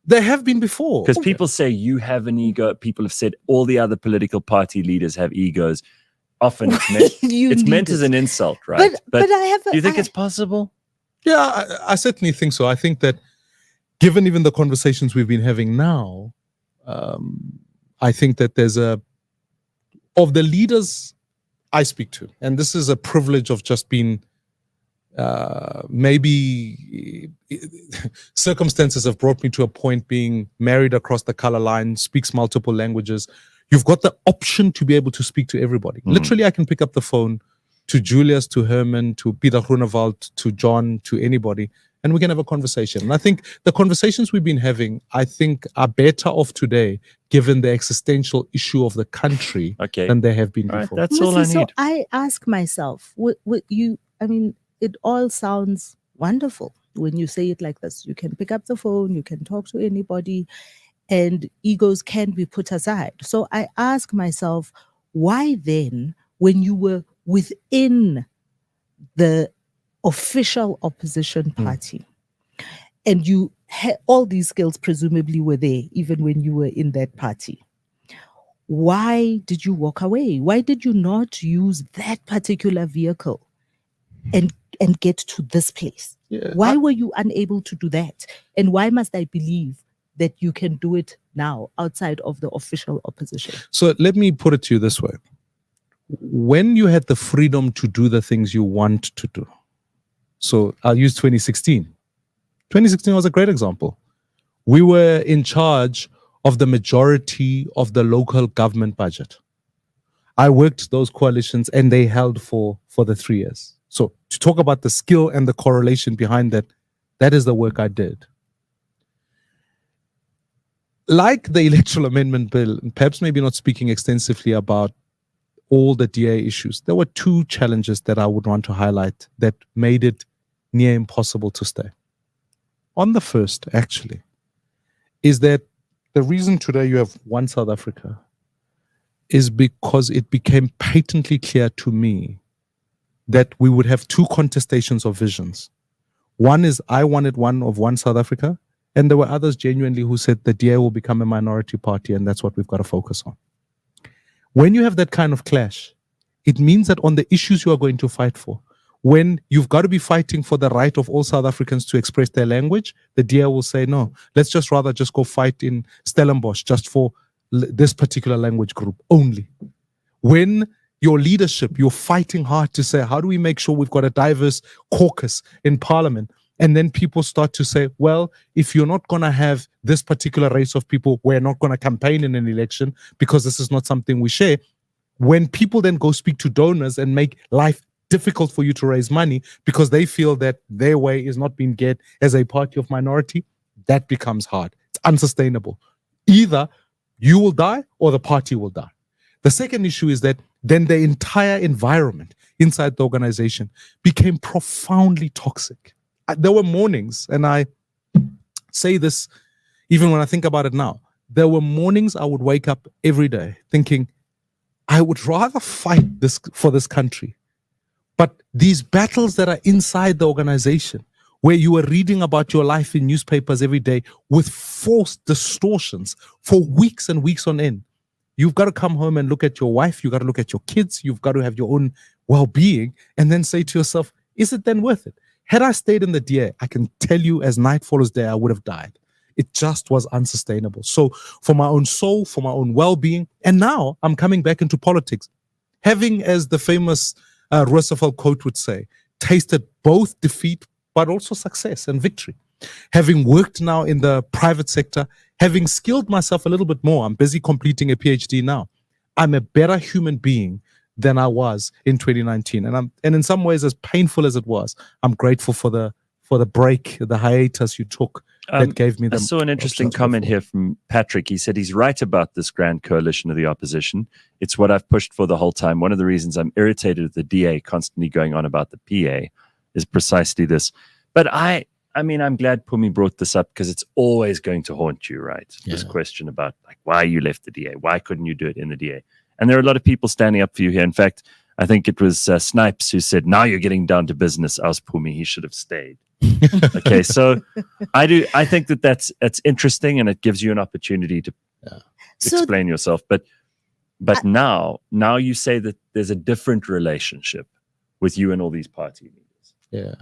There have been before. Because people say you have an ego. People have said all the other political party leaders have egos. Often it's meant as an insult, right? But I have. Do you think it's possible? Yeah, I certainly think so. I think that given even the conversations we've been having now, I think that there's of the leaders I speak to, and this is a privilege of just being, maybe circumstances have brought me to a point being married across the color line, speaks multiple languages. You've got the option to be able to speak to everybody. Literally, I can pick up the phone to Julius, to Herman, to Peter Groenewald, to John, to anybody, and we can have a conversation. And I think the conversations we've been having, I think, are better off today, given the existential issue of the country than they have been before. That's all I need. So I ask myself, it all sounds wonderful when you say it like this. You can pick up the phone, you can talk to anybody, and egos can be put aside. So I ask myself, why then, when you were within the official opposition party and you had all these skills presumably were there even when you were in that party, why did you walk away? Why did you not use that particular vehicle and get to this place? Why were you unable to do that? And why must I believe that you can do it now outside of the official opposition? So let me put it to you this way. When you had the freedom to do the things you want to do, so I'll use 2016. 2016 was a great example. We were in charge of the majority of the local government budget. I worked those coalitions and they held for the 3 years. So to talk about the skill and the correlation behind that, that is the work I did. Like the Electoral Amendment Bill, perhaps maybe not speaking extensively about all the DA issues, there were two challenges that I would want to highlight that made it near impossible to stay. On the first, actually, is that the reason today you have one South Africa is because it became patently clear to me that we would have two contestations of visions. One is I wanted one South Africa, and there were others genuinely who said the DA will become a minority party and that's what we've got to focus on. When you have that kind of clash, it means that on the issues you are going to fight for, when you've got to be fighting for the right of all South Africans to express their language, the DA will say, no, let's just rather just go fight in Stellenbosch just for this particular language group only. When your leadership, you're fighting hard to say, how do we make sure we've got a diverse caucus in parliament? And then people start to say, well, if you're not going to have this particular race of people, we're not going to campaign in an election because this is not something we share. When people then go speak to donors and make life difficult for you to raise money because they feel that their way is not being get as a party of minority, that becomes hard. It's unsustainable. Either you will die or the party will die. The second issue is that then the entire environment inside the organization became profoundly toxic. There were mornings, and I say this even when I think about it now, there were mornings I would wake up every day thinking, I would rather fight this for this country But these battles that are inside the organization, where you are reading about your life in newspapers every day with false distortions for weeks and weeks on end, you've got to come home and look at your wife, you've got to look at your kids, you've got to have your own well-being, and then say to yourself, is it then worth it? Had I stayed in the DA, I can tell you as night follows day, I would have died. It just was unsustainable. So for my own soul, for my own well-being, and now I'm coming back into politics, having, as the famous Roosevelt quote would say, tasted both defeat but also success and victory. Having worked now in the private sector, having skilled myself a little bit more, I'm busy completing a PhD now. I'm a better human being than I was in 2019. And in some ways, as painful as it was, I'm grateful for the break, the hiatus you took that gave me the. I saw an interesting comment here from Patrick. He said he's right about this grand coalition of the opposition. It's what I've pushed for the whole time. One of the reasons I'm irritated with the DA constantly going on about the PA is precisely this. But I mean, I'm glad Phumi brought this up because it's always going to haunt you, right? Yeah. This question about like why you left the DA, why couldn't you do it in the DA? And there are a lot of people standing up for you here. In fact, I think it was Snipes who said, now you're getting down to business. Ask Phumi, he should have stayed. Okay, so I think that's interesting, and it gives you an opportunity to explain yourself. But now you say that there's a different relationship with you and all these party leaders. Yeah,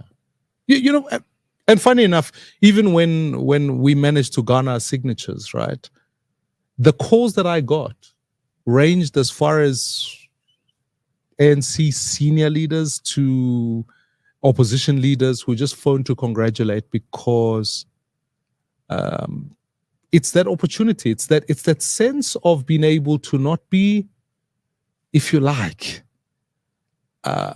you know, and funny enough, even when we managed to garner signatures, right, the calls that I got ranged as far as ANC senior leaders to opposition leaders who just phoned to congratulate because it's that opportunity. It's that sense of being able to not be, if you like,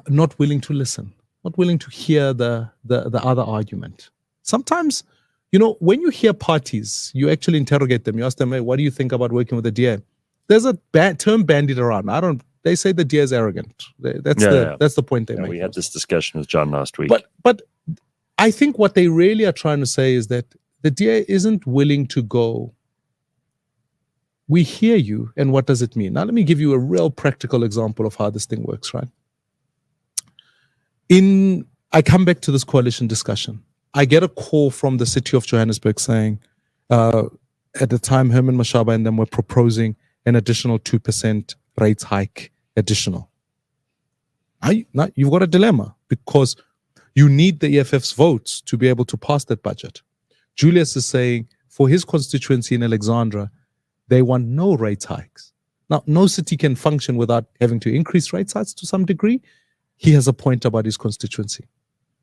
not willing to listen, not willing to hear the other argument. Sometimes, you know, when you hear parties, you actually interrogate them. You ask them, hey, what do you think about working with the DA? There's a term bandied around. They say the DA is arrogant. That's the point they make. We had this discussion with John last week. But I think what they really are trying to say is that the DA isn't willing to go, we hear you, and what does it mean? Now, let me give you a real practical example of how this thing works, right? I come back to this coalition discussion. I get a call from the city of Johannesburg saying, at the time, Herman Mashaba and them were proposing an additional 2% rates hike additional. Now you've got a dilemma because you need the EFF's votes to be able to pass that budget. Julius is saying for his constituency in Alexandra, they want no rate hikes. Now, no city can function without having to increase rate hikes to some degree. He has a point about his constituency.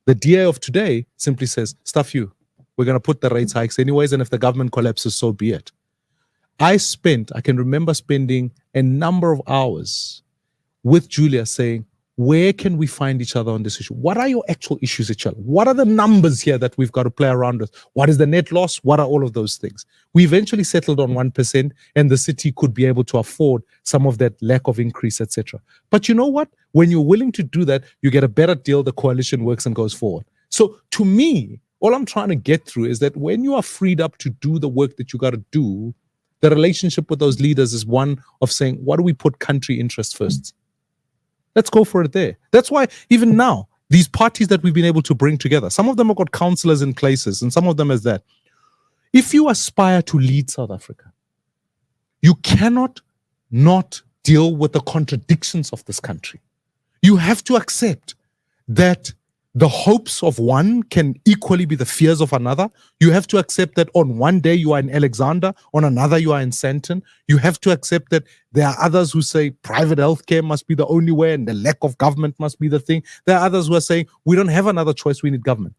The DA of today simply says, stuff you. We're going to put the rate hikes anyways, and if the government collapses, so be it. I can remember spending a number of hours with Julia saying, where can we find each other on this issue? What are your actual issues, each other? What are the numbers here that we've got to play around with? What is the net loss? What are all of those things? We eventually settled on 1%, and the city could be able to afford some of that lack of increase, etc. But you know what? When you're willing to do that, you get a better deal, the coalition works and goes forward. So to me, all I'm trying to get through is that when you are freed up to do the work that you got to do, the relationship with those leaders is one of saying, what do we put country interest first? Let's go for it there. That's why even now, these parties that we've been able to bring together, some of them have got councillors in places and some of them as that. If you aspire to lead South Africa, you cannot not deal with the contradictions of this country. You have to accept that the hopes of one can equally be the fears of another. You have to accept that on one day you are in Alexander, on another you are in Sandton. You have to accept that there are others who say private healthcare must be the only way and the lack of government must be the thing. There are others who are saying we don't have another choice, we need government.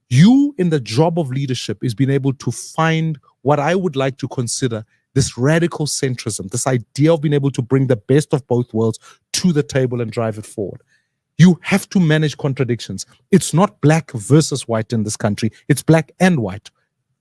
You in the job of leadership is being able to find what I would like to consider this radical centrism, this idea of being able to bring the best of both worlds to the table and drive it forward. You have to manage contradictions. It's not black versus white in this country. It's black and white,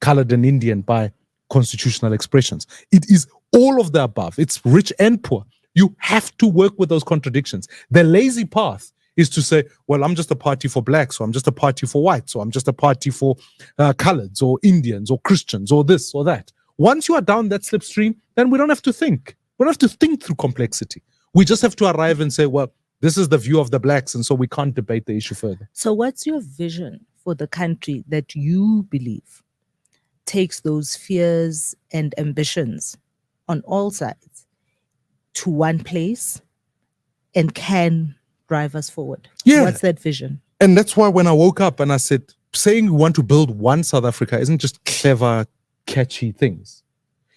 colored and Indian by constitutional expressions. It is all of the above. It's rich and poor. You have to work with those contradictions. The lazy path is to say, well, I'm just a party for blacks, or I'm just a party for whites, or I'm just a party for coloreds or Indians or Christians or this or that. Once you are down that slipstream, then we don't have to think. We don't have to think through complexity. We just have to arrive and say, well, this is the view of the blacks, and so we can't debate the issue further. So what's your vision for the country that you believe takes those fears and ambitions on all sides to one place and can drive us forward? Yeah. What's that vision? And that's why when I woke up and I said, saying we want to build one South Africa isn't just clever, catchy things.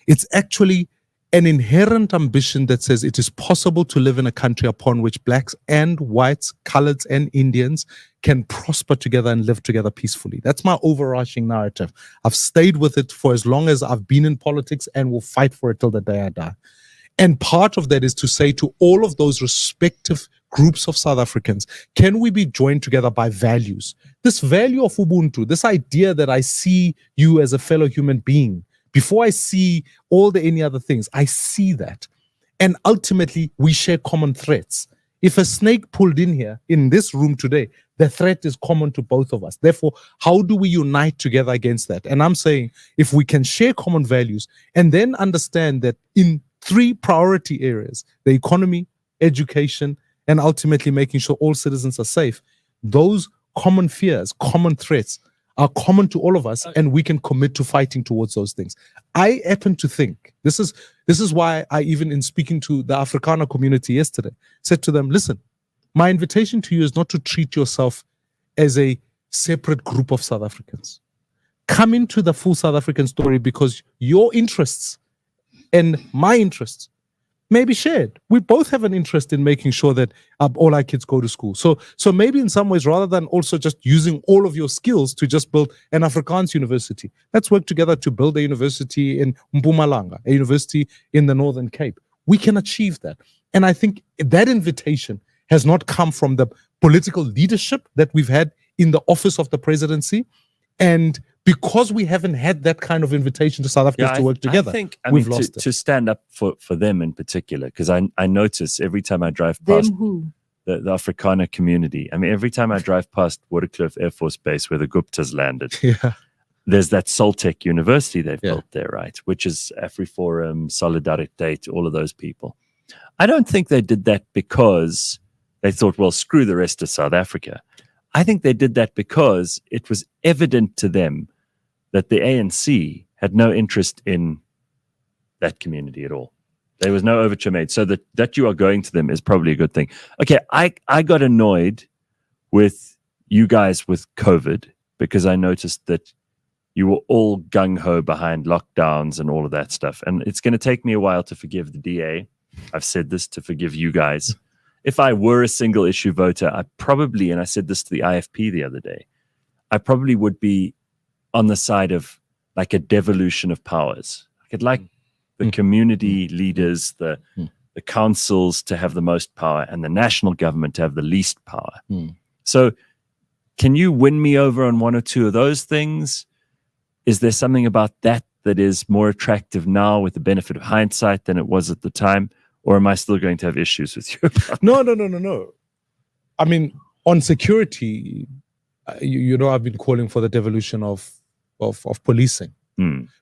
It's actually an inherent ambition that says it is possible to live in a country upon which blacks and whites, coloreds and Indians can prosper together and live together peacefully. That's my overarching narrative. I've stayed with it for as long as I've been in politics and will fight for it till the day I die. And part of that is to say to all of those respective groups of South Africans, can we be joined together by values? This value of Ubuntu, this idea that I see you as a fellow human being, before I see all the any other things, I see that. And ultimately, we share common threats. If a snake pulled in here, in this room today, the threat is common to both of us. Therefore, how do we unite together against that? And I'm saying, if we can share common values and then understand that in 3 priority areas, the economy, education, and ultimately making sure all citizens are safe, those common fears, common threats are common to all of us, and we can commit to fighting towards those things. I happen to think, this is why I, even in speaking to the Afrikaner community yesterday, said to them, listen, my invitation to you is not to treat yourself as a separate group of South Africans. Come into the full South African story, because your interests and my interests may be shared. We both have an interest in making sure that all our kids go to school. So maybe in some ways, rather than also just using all of your skills to just build an Afrikaans university, let's work together to build a university in Mpumalanga, a university in the Northern Cape. We can achieve that. And I think that invitation has not come from the political leadership that we've had in the office of the presidency. And because we haven't had that kind of invitation to South Africans to work together, we've lost it. To stand up for them in particular, because I notice every time I drive past the Afrikaner community, I mean, every time I drive past Waterkloof Air Force Base where the Guptas landed, there's that Soltech University they've built there, right? Which is AfriForum, Solidariteit, all of those people. I don't think they did that because they thought, well, screw the rest of South Africa. I think they did that because it was evident to them that the ANC had no interest in that community at all. There was no overture made. So that you are going to them is probably a good thing. Okay, I got annoyed with you guys with COVID because I noticed that you were all gung-ho behind lockdowns and all of that stuff. And it's going to take me a while to forgive the DA. I've said this, to forgive you guys. If I were a single issue voter, I probably, and I said this to the IFP the other day, I probably would be on the side of like a devolution of powers. I'd like the community leaders, the councils to have the most power and the national government to have the least power. So can you win me over on one or two of those things? Is there something about that is more attractive now with the benefit of hindsight than it was at the time? Or am I still going to have issues with you? No. I mean, on security, you know, I've been calling for the devolution of policing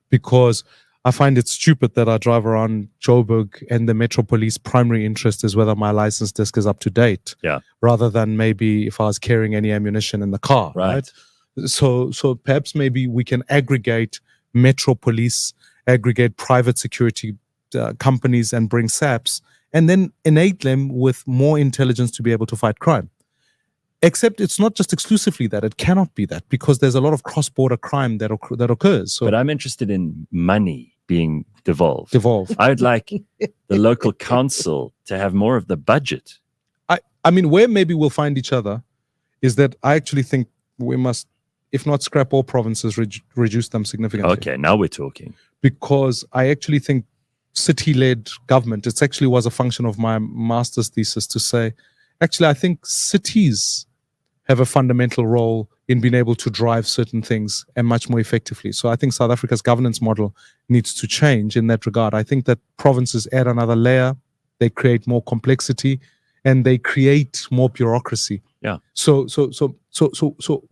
because I find it stupid that I drive around Joburg and the Metro Police primary interest is whether my license disc is up to date, rather than maybe if I was carrying any ammunition in the car, right? So perhaps maybe we can aggregate Metro Police, aggregate private security companies and bring SAPs, and then innate them with more intelligence to be able to fight crime. Except it's not just exclusively that. It cannot be that, because there's a lot of cross-border crime that occurs. So, but I'm interested in money being devolved. I would like the local council to have more of the budget. I mean, where maybe we'll find each other is that I actually think we must, if not scrap all provinces, reduce them significantly. Okay, now we're talking. Because I actually think city-led government, it actually was a function of my master's thesis to say, actually, I think cities have a fundamental role in being able to drive certain things and much more effectively. So I think South Africa's governance model needs to change in that regard. I think that provinces add another layer, they create more complexity, and they create more bureaucracy. Yeah. So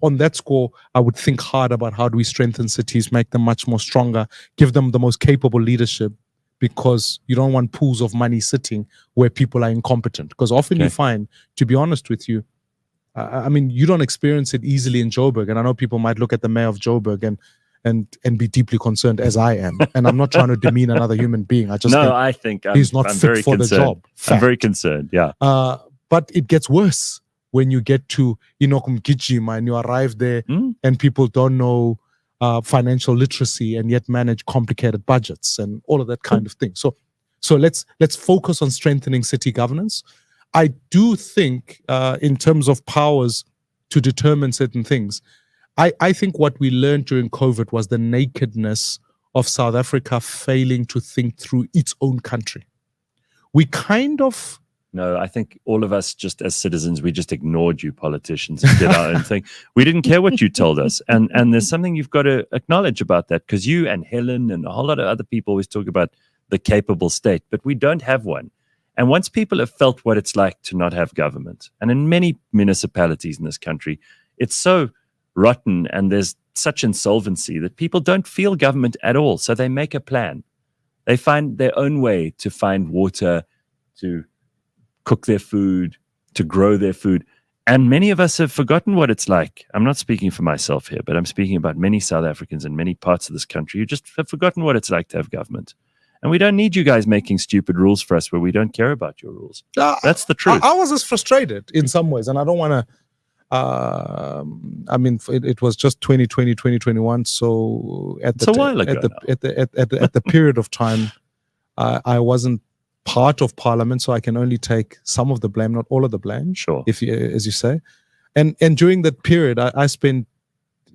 on that score, I would think hard about how do we strengthen cities, make them much more stronger, give them the most capable leadership, because you don't want pools of money sitting where people are incompetent. Because often you find, to be honest with you, I mean, you don't experience it easily in Joburg. And I know people might look at the mayor of Joburg and be deeply concerned, as I am. And I'm not trying to demean another human being. I just think he's not I'm fit very for concerned. the job. I'm very concerned, yeah. But it gets worse when you get to Inokumgijima and you arrive there and people don't know financial literacy and yet manage complicated budgets and all of that kind of thing. So let's focus on strengthening city governance. I do think in terms of powers to determine certain things, I think what we learned during COVID was the nakedness of South Africa failing to think through its own country. We kind of... No, I think all of us, just as citizens, we just ignored you politicians and did our own thing. We didn't care what you told us. And there's something you've got to acknowledge about that, because you and Helen and a whole lot of other people always talk about the capable state, but we don't have one. And once people have felt what it's like to not have government, and in many municipalities in this country, it's so rotten and there's such insolvency that people don't feel government at all. So they make a plan. They find their own way to find water, to cook their food, to grow their food. And many of us have forgotten what it's like. I'm not speaking for myself here, but I'm speaking about many South Africans in many parts of this country who just have forgotten what it's like to have government. And we don't need you guys making stupid rules for us where we don't care about your rules. That's the truth. I was just frustrated in some ways, and I don't want to... I mean, it was just 2020, 2021. So at the period of time, I wasn't part of Parliament, so I can only take some of the blame, not all of the blame. Sure, if you, as you say, and during that period, I spent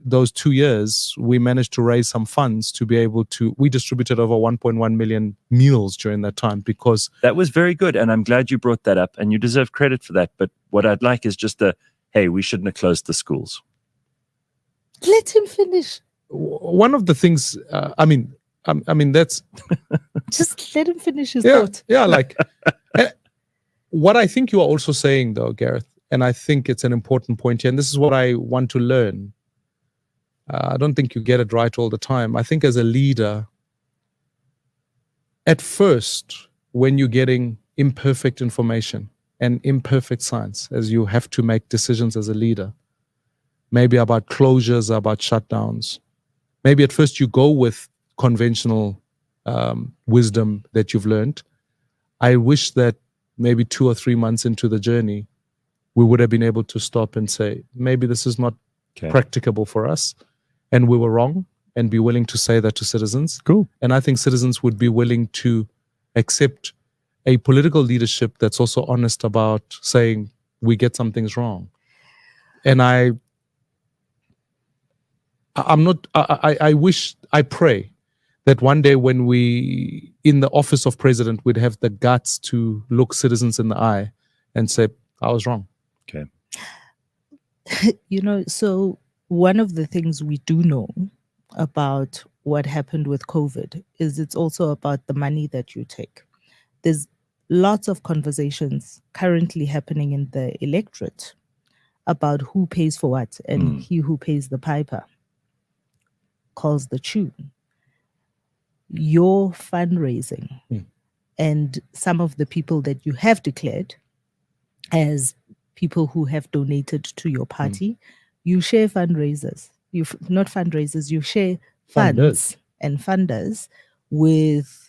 those 2 years. We managed to raise some funds to be able to. We distributed over 1.1 million meals during that time, because that was very good, and I'm glad you brought that up, and you deserve credit for that. But what I'd like is just hey, we shouldn't have closed the schools. Let him finish. One of the things, I mean, that's... Just let him finish his thought. Yeah, like... what I think you are also saying, though, Gareth, and I think it's an important point here, and this is what I want to learn. I don't think you get it right all the time. I think as a leader, at first, when you're getting imperfect information and imperfect science, as you have to make decisions as a leader, maybe about closures, about shutdowns. Maybe at first you go with conventional wisdom that you've learned. I wish that maybe 2 or 3 months into the journey, we would have been able to stop and say, maybe this is not practicable for us, and we were wrong, and be willing to say that to citizens. Cool. And I think citizens would be willing to accept a political leadership that's also honest about saying we get some things wrong. And I pray that one day when we, in the office of president, we'd have the guts to look citizens in the eye and say, I was wrong. Okay. So one of the things we do know about what happened with COVID is it's also about the money that you take. There's lots of conversations currently happening in the electorate about who pays for what, and he who pays the piper calls the tune. Your fundraising and some of the people that you have declared as people who have donated to your party, you share fundraisers. You share funds and funders with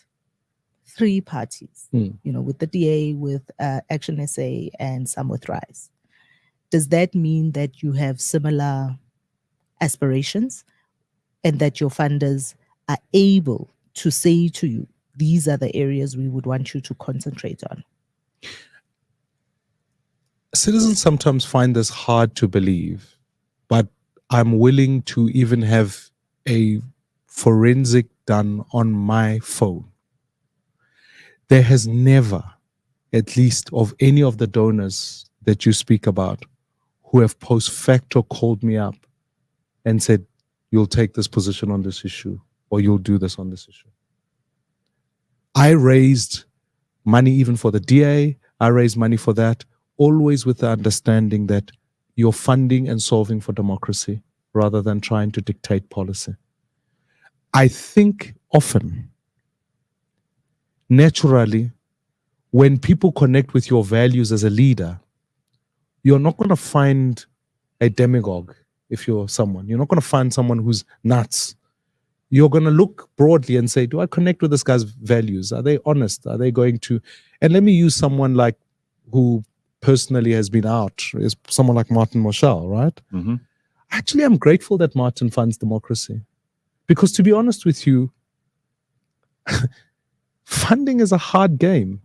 3 parties, with the DA, with Action SA, and some with Rise. Does that mean that you have similar aspirations and that your funders are able to say to you, these are the areas we would want you to concentrate on? Citizens sometimes find this hard to believe, but I'm willing to even have a forensic done on my phone. There has never, at least of any of the donors that you speak about, who have post facto called me up and said, you'll take this position on this issue, or you'll do this on this issue. I raised money even for the DA. I raised money for that, always with the understanding that you're funding and solving for democracy rather than trying to dictate policy. I think often naturally, when people connect with your values as a leader, you're not going to find a demagogue if you're someone. You're not going to find someone who's nuts. You're going to look broadly and say, do I connect with this guy's values? Are they honest? Are they going to... And let me use someone like who personally has been out, is someone like Martin Moshal, right? Mm-hmm. Actually, I'm grateful that Martin funds democracy. Because to be honest with you, funding is a hard game.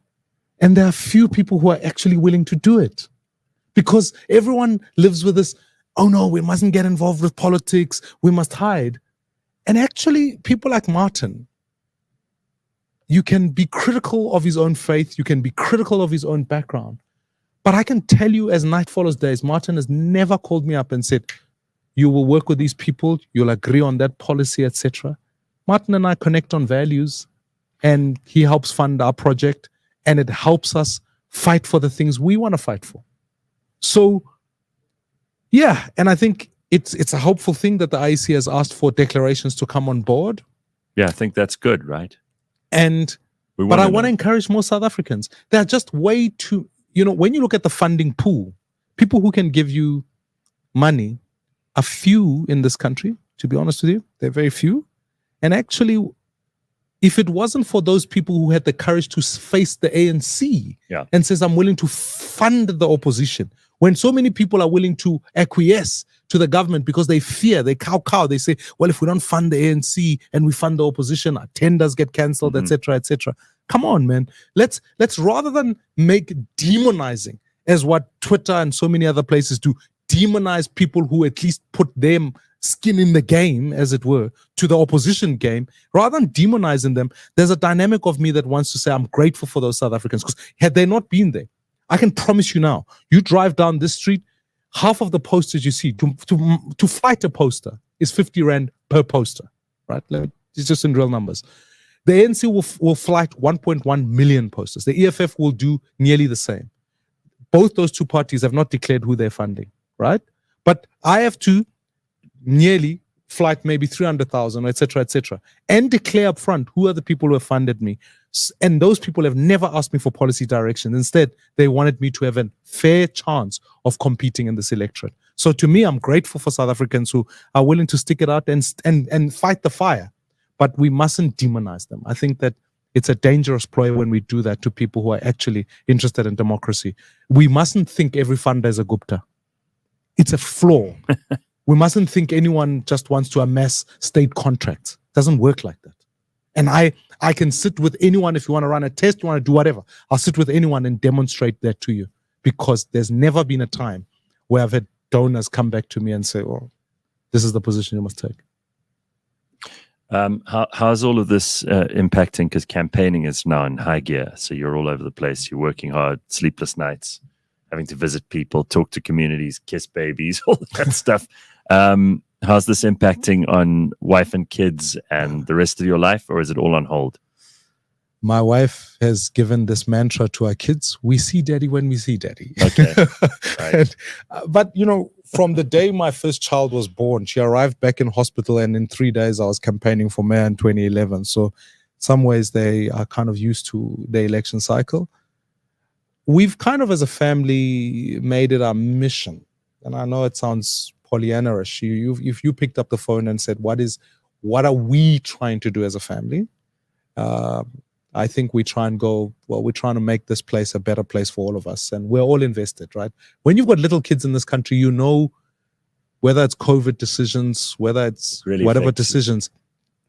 And there are few people who are actually willing to do it. Because everyone lives with this, oh no, we mustn't get involved with politics, we must hide. And actually, people like Martin, you can be critical of his own faith, you can be critical of his own background. But I can tell you, as night follows days, Martin has never called me up and said, you will work with these people, you'll agree on that policy, etc. Martin and I connect on values, and he helps fund our project, and it helps us fight for the things we want to fight for. So, yeah, and I think it's a hopeful thing that the IEC has asked for declarations to come on board. Yeah, I think that's good, right? But I want to encourage more South Africans. There are just way too, when you look at the funding pool, people who can give you money are few in this country, to be honest with you. They're very few. And actually, if it wasn't for those people who had the courage to face the ANC and says, I'm willing to fund the opposition, when so many people are willing to acquiesce to the government because they fear, they cow, they say, well, if we don't fund the ANC and we fund the opposition, our tenders get cancelled, etc., etc. Come on, man. Let's rather than make demonizing, as what Twitter and so many other places do, demonize people who at least put them skin in the game, as it were, to the opposition game, rather than demonizing them, there's a dynamic of me that wants to say I'm grateful for those South Africans, because had they not been there, I can promise you now, you drive down this street, half of the posters you see, to fight a poster is 50 Rand per poster, right? It's just in real numbers. The ANC will flight 1.1 million posters. The EFF will do nearly the same. Both those two parties have not declared who they're funding, right? But I have to nearly flight maybe 300,000, etc., and declare up front who are the people who have funded me. And those people have never asked me for policy direction. Instead, they wanted me to have a fair chance of competing in this electorate. So to me, I'm grateful for South Africans who are willing to stick it out and fight the fire. But we mustn't demonize them. I think that it's a dangerous ploy when we do that to people who are actually interested in democracy. We mustn't think every funder is a Gupta. It's a flaw. We mustn't think anyone just wants to amass state contracts. It doesn't work like that. And I can sit with anyone if you want to run a test, you want to do whatever. I'll sit with anyone and demonstrate that to you, because there's never been a time where I've had donors come back to me and say, oh, this is the position you must take. How's all of this impacting? Because campaigning is now in high gear. So you're all over the place. You're working hard, sleepless nights, having to visit people, talk to communities, kiss babies, all that stuff. How's this impacting on wife and kids and the rest of your life, or is it all on hold? My wife has given this mantra to our kids: we see daddy when we see daddy. Okay. Right. But, from the day my first child was born, she arrived back in hospital, and in 3 days I was campaigning for mayor in 2011. So in some ways they are kind of used to the election cycle. We've kind of, as a family, made it our mission. And I know it sounds Pollyanna-ish. If you picked up the phone and said, what are we trying to do as a family? I think we try and go, well, we're trying to make this place a better place for all of us. And we're all invested, right? When you've got little kids in this country, whether it's COVID decisions, whether it's really whatever decisions,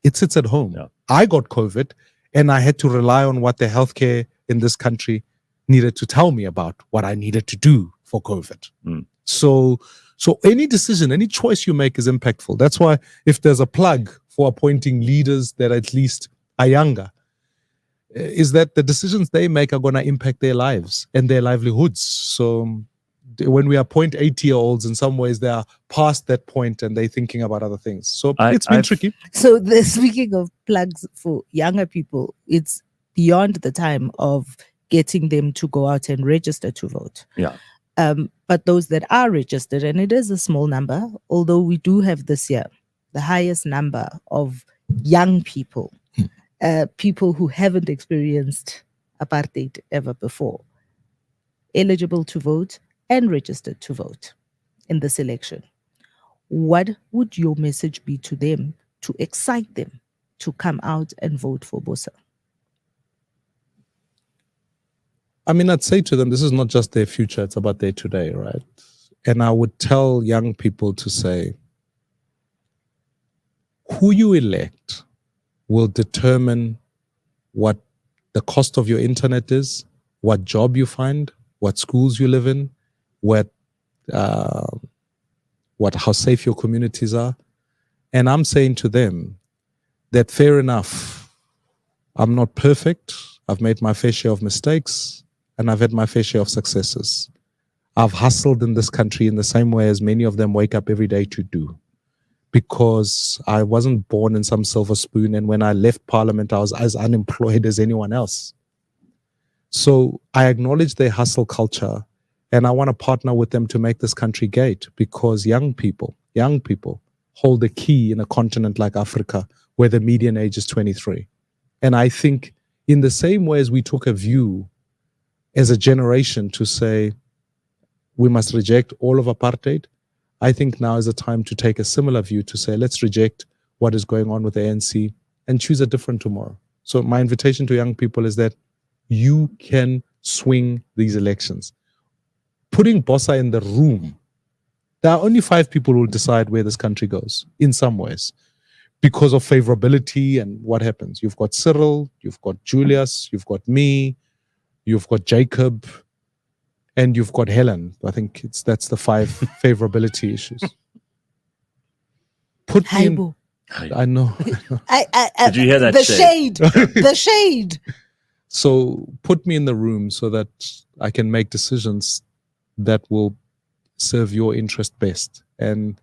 it sits at home. Yeah. I got COVID and I had to rely on what the healthcare in this country needed to tell me about what I needed to do for COVID. Mm. So any decision, any choice you make is impactful. That's why if there's a plug for appointing leaders that at least are younger, is that the decisions they make are going to impact their lives and their livelihoods. So when we appoint 80-year-olds, in some ways they are past that point and they're thinking about other things. So it's been tricky. So speaking of plugs for younger people, it's beyond the time of getting them to go out and register to vote. Yeah. But those that are registered, and it is a small number, although we do have this year the highest number of young people people who haven't experienced apartheid ever before eligible to vote and registered to vote in this election. What would your message be to them to excite them to come out and vote for Bosa? I mean, I'd say to them, this is not just their future, it's about their today, right? And I would tell young people to say, who you elect will determine what the cost of your internet is, what job you find, what schools you live in, how safe your communities are. And I'm saying to them that fair enough, I'm not perfect. I've made my fair share of mistakes and I've had my fair share of successes. I've hustled in this country in the same way as many of them wake up every day to do, because I wasn't born in some silver spoon. And when I left Parliament, I was as unemployed as anyone else. So I acknowledge their hustle culture, and I want to partner with them to make this country great, because young people hold the key in a continent like Africa, where the median age is 23. And I think in the same way as we took a view as a generation to say we must reject all of apartheid, I think now is a time to take a similar view to say, let's reject what is going on with the ANC and choose a different tomorrow. So my invitation to young people is that you can swing these elections. Putting Bosa in the room, there are only 5 people who will decide where this country goes in some ways because of favorability and what happens. You've got Cyril, you've got Julius, you've got me, you've got Jacob, and you've got Helen. I think that's the 5 favorability issues. Put me in, I know. Did you hear that? The shade. The shade. So put me in the room so that I can make decisions that will serve your interest best. And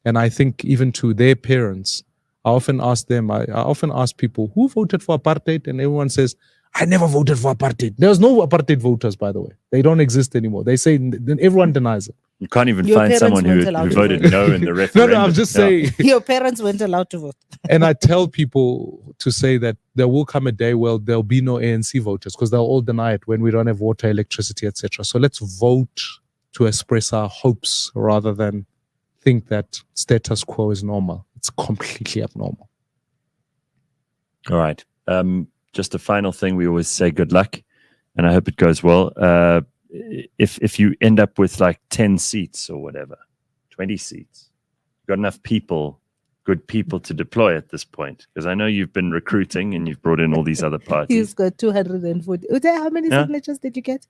I think even to their parents, I often ask them, I often ask people, who voted for apartheid? And everyone says, I never voted for apartheid. There's no apartheid voters, by the way. They don't exist anymore. They say, everyone denies it. You can't even Your find someone who parents weren't allowed to voted vote. no in the referendum. No, I'm just saying. Your parents weren't allowed to vote. And I tell people to say that there will come a day where there'll be no ANC voters, because they'll all deny it when we don't have water, electricity, etc. So let's vote to express our hopes rather than think that status quo is normal. It's completely abnormal. All right. Just a final thing, we always say good luck, and I hope it goes well. If you end up with like 10 seats or whatever, 20 seats, you've got enough people, good people to deploy at this point? Because I know you've been recruiting and you've brought in all these other parties. He's got 240. How many signatures did you get?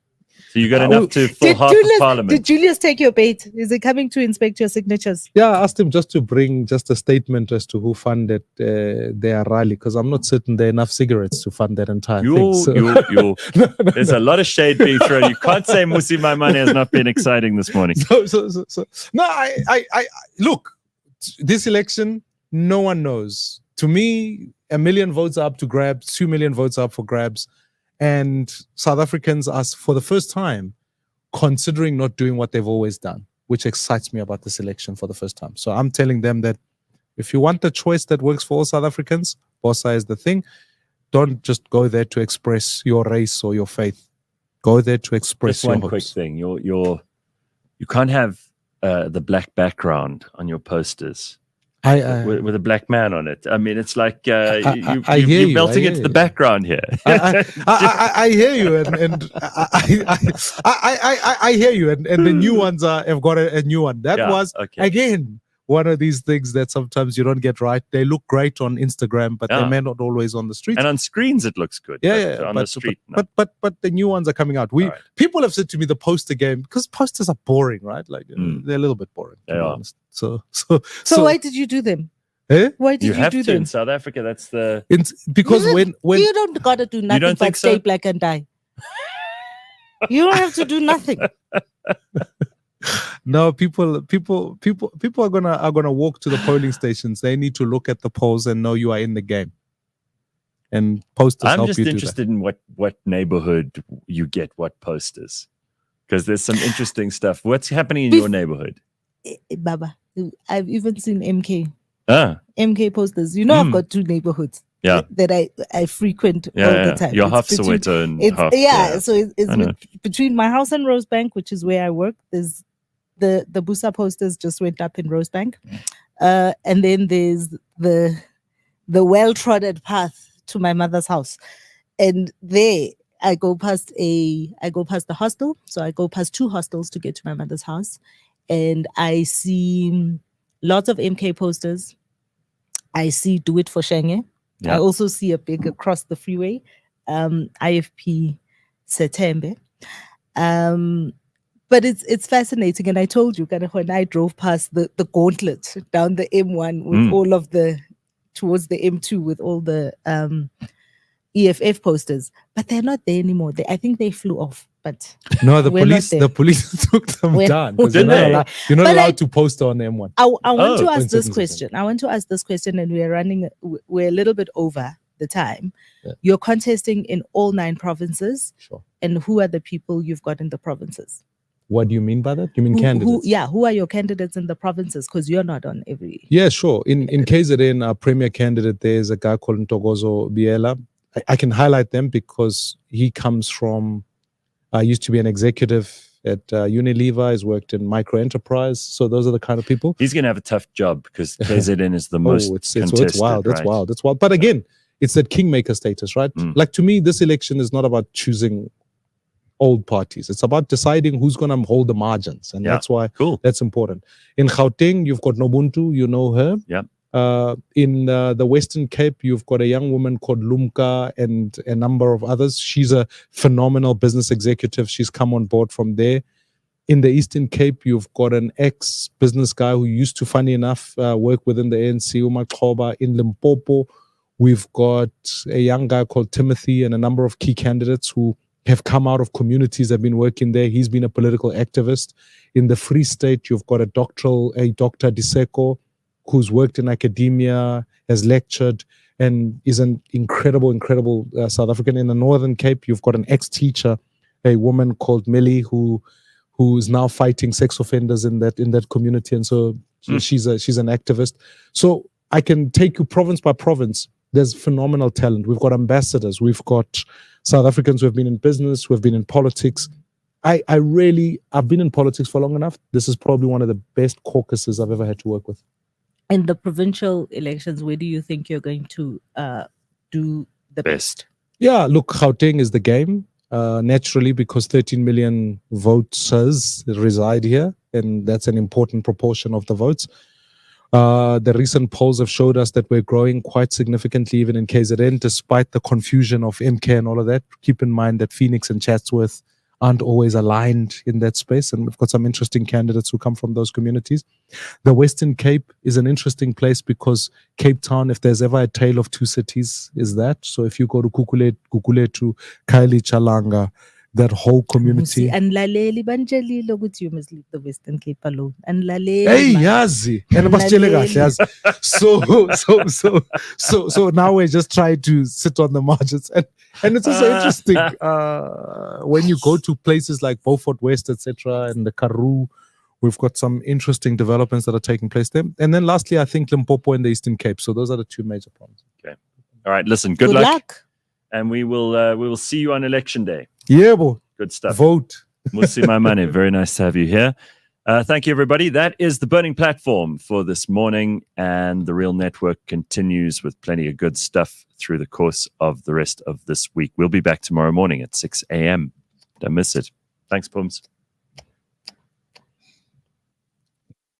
So you got enough to fill half of Parliament. Did Julius take your bait? Is he coming to inspect your signatures? Yeah, I asked him just to bring just a statement as to who funded their rally, because I'm not certain there are enough cigarettes to fund that entire thing. So. There's a lot of shade being thrown. You can't say Mmusi Maimane has not been exciting this morning. No, I look, this election, no one knows. To me, 1 million votes are up to grabs, 2 million votes are up for grabs. And South Africans are, for the first time, considering not doing what they've always done, which excites me about this election for the first time. So I'm telling them that if you want the choice that works for all South Africans, Bosa is the thing. Don't just go there to express your race or your faith. Go there to express Just your one hopes. quick thing. You can't have the black background on your posters. With a black man on it. I mean, it's like you're melting into the background here. I hear you, and I hear you, and the new ones have got a new one. That was again one of these things that sometimes you don't get right. They look great on Instagram, but they may not always on the street. And on screens, it looks good. Yeah, on the street, but the new ones are coming out. People have said to me the poster game, because posters are boring, right? Like they're a little bit boring. To be honest. So why did you do them? Eh? Why did you have do to them? in South Africa? That's the because when you don't gotta do nothing but stay black and die. You don't have to do nothing. No, people are gonna walk to the polling stations. They need to look at the polls and know you are in the game. And posters help you do that. I'm just interested in what neighborhood you get what posters, because there's some interesting stuff. What's happening in your neighborhood? Baba, I've even seen MK. MK posters. You know, I've got 2 neighborhoods. that I frequent all the time. You're It's half between- Soweto and It's, half. so it's I know. between my house and Rosebank, which is where I work. There's the Bosa posters just went up in Rosebank, and then there's the well-trodden path to my mother's house, and there I go past the hostel. So I go past 2 hostels to get to my mother's house, and I see lots of MK posters. I see Do It for Shenge. Yeah. I also see a big across the freeway, IFP Setembe. But it's fascinating. And I told you, kind of when I drove past the gauntlet down the M1 with all of towards the M2 with all the EFF posters, but they're not there anymore. I think they flew off. But No, the we're not police. there. The police took them We're- down because Did they? you're not But allowed to post on M1. I want to Oh, ask this coincidence question. I want to ask this question, and we're a little bit over the time. Yeah. You're contesting in all 9 provinces, Sure. and who are the people you've got in the provinces? What do you mean by that? You mean Who, candidates? who are your candidates in the provinces? Because you're not on every. Yeah, sure. In KZN, our premier candidate there is a guy called Ntokozo Biela. I can highlight them because he comes from, used to be an executive at Unilever. He's worked in micro enterprise. So those are the kind of people. He's going to have a tough job because KZN is the most it's contested. wild. It's right? wild. It's wild. But again, it's that kingmaker status, right? Like to me, this election is not about choosing old parties. It's about deciding who's going to hold the margins. And Yeah. that's why Cool. that's important. In Gauteng, you've got Nobuntu, you know her. Yeah. In the Western Cape, you've got a young woman called Lumka and a number of others. She's a phenomenal business executive. She's come on board from there. In the Eastern Cape, you've got an ex-business guy who used to, funny enough, work within the ANC, Umaxhoba. In Limpopo, we've got a young guy called Timothy and a number of key candidates who have come out of communities that have been working there. He's been a political activist. In the Free State, you've got a Dr. Diseko, who's worked in academia, has lectured, and is an incredible South African. In the Northern Cape, you've got an ex-teacher, a woman called Millie, who is now fighting sex offenders in that community, and so she's an activist. So I can take you province by province. There's phenomenal talent. We've got ambassadors. We've got South Africans who have been in business, who have been in politics. I've been in politics for long enough. This is probably one of the best caucuses I've ever had to work with. In the provincial elections, where do you think you're going to do the best? Yeah, look, Gauteng is the game, naturally, because 13 million voters reside here, and that's an important proportion of the votes. The recent polls have showed us that we're growing quite significantly, even in KZN, despite the confusion of MK and all of that. Keep in mind that Phoenix and Chatsworth aren't always aligned in that space, and we've got some interesting candidates who come from those communities. The Western Cape is an interesting place because Cape Town, if there's ever a tale of 2 cities, is that. So if you go to Kukuletu, Kaili, Chalanga, that whole community. And Laleli Banjali, look, you must leave the Western Cape alone. And Laleli. Hey, yazi. And basitshele kahle, yazi. So now we're just trying to sit on the margins. And it's also interesting when you go to places like Beaufort West, etc., and the Karoo, we've got some interesting developments that are taking place there. And then lastly, I think Limpopo and the Eastern Cape. So those are the 2 major problems. Okay. All right. Listen, good luck. And we will see you on election day. Yeah, boy. Good stuff. Vote. Mmusi Maimane, very nice to have you here. Thank you, everybody. That is the burning platform for this morning, and the Real Network continues with plenty of good stuff through the course of the rest of this week. We'll be back tomorrow morning at 6 a.m. Don't miss it. Thanks, Pums.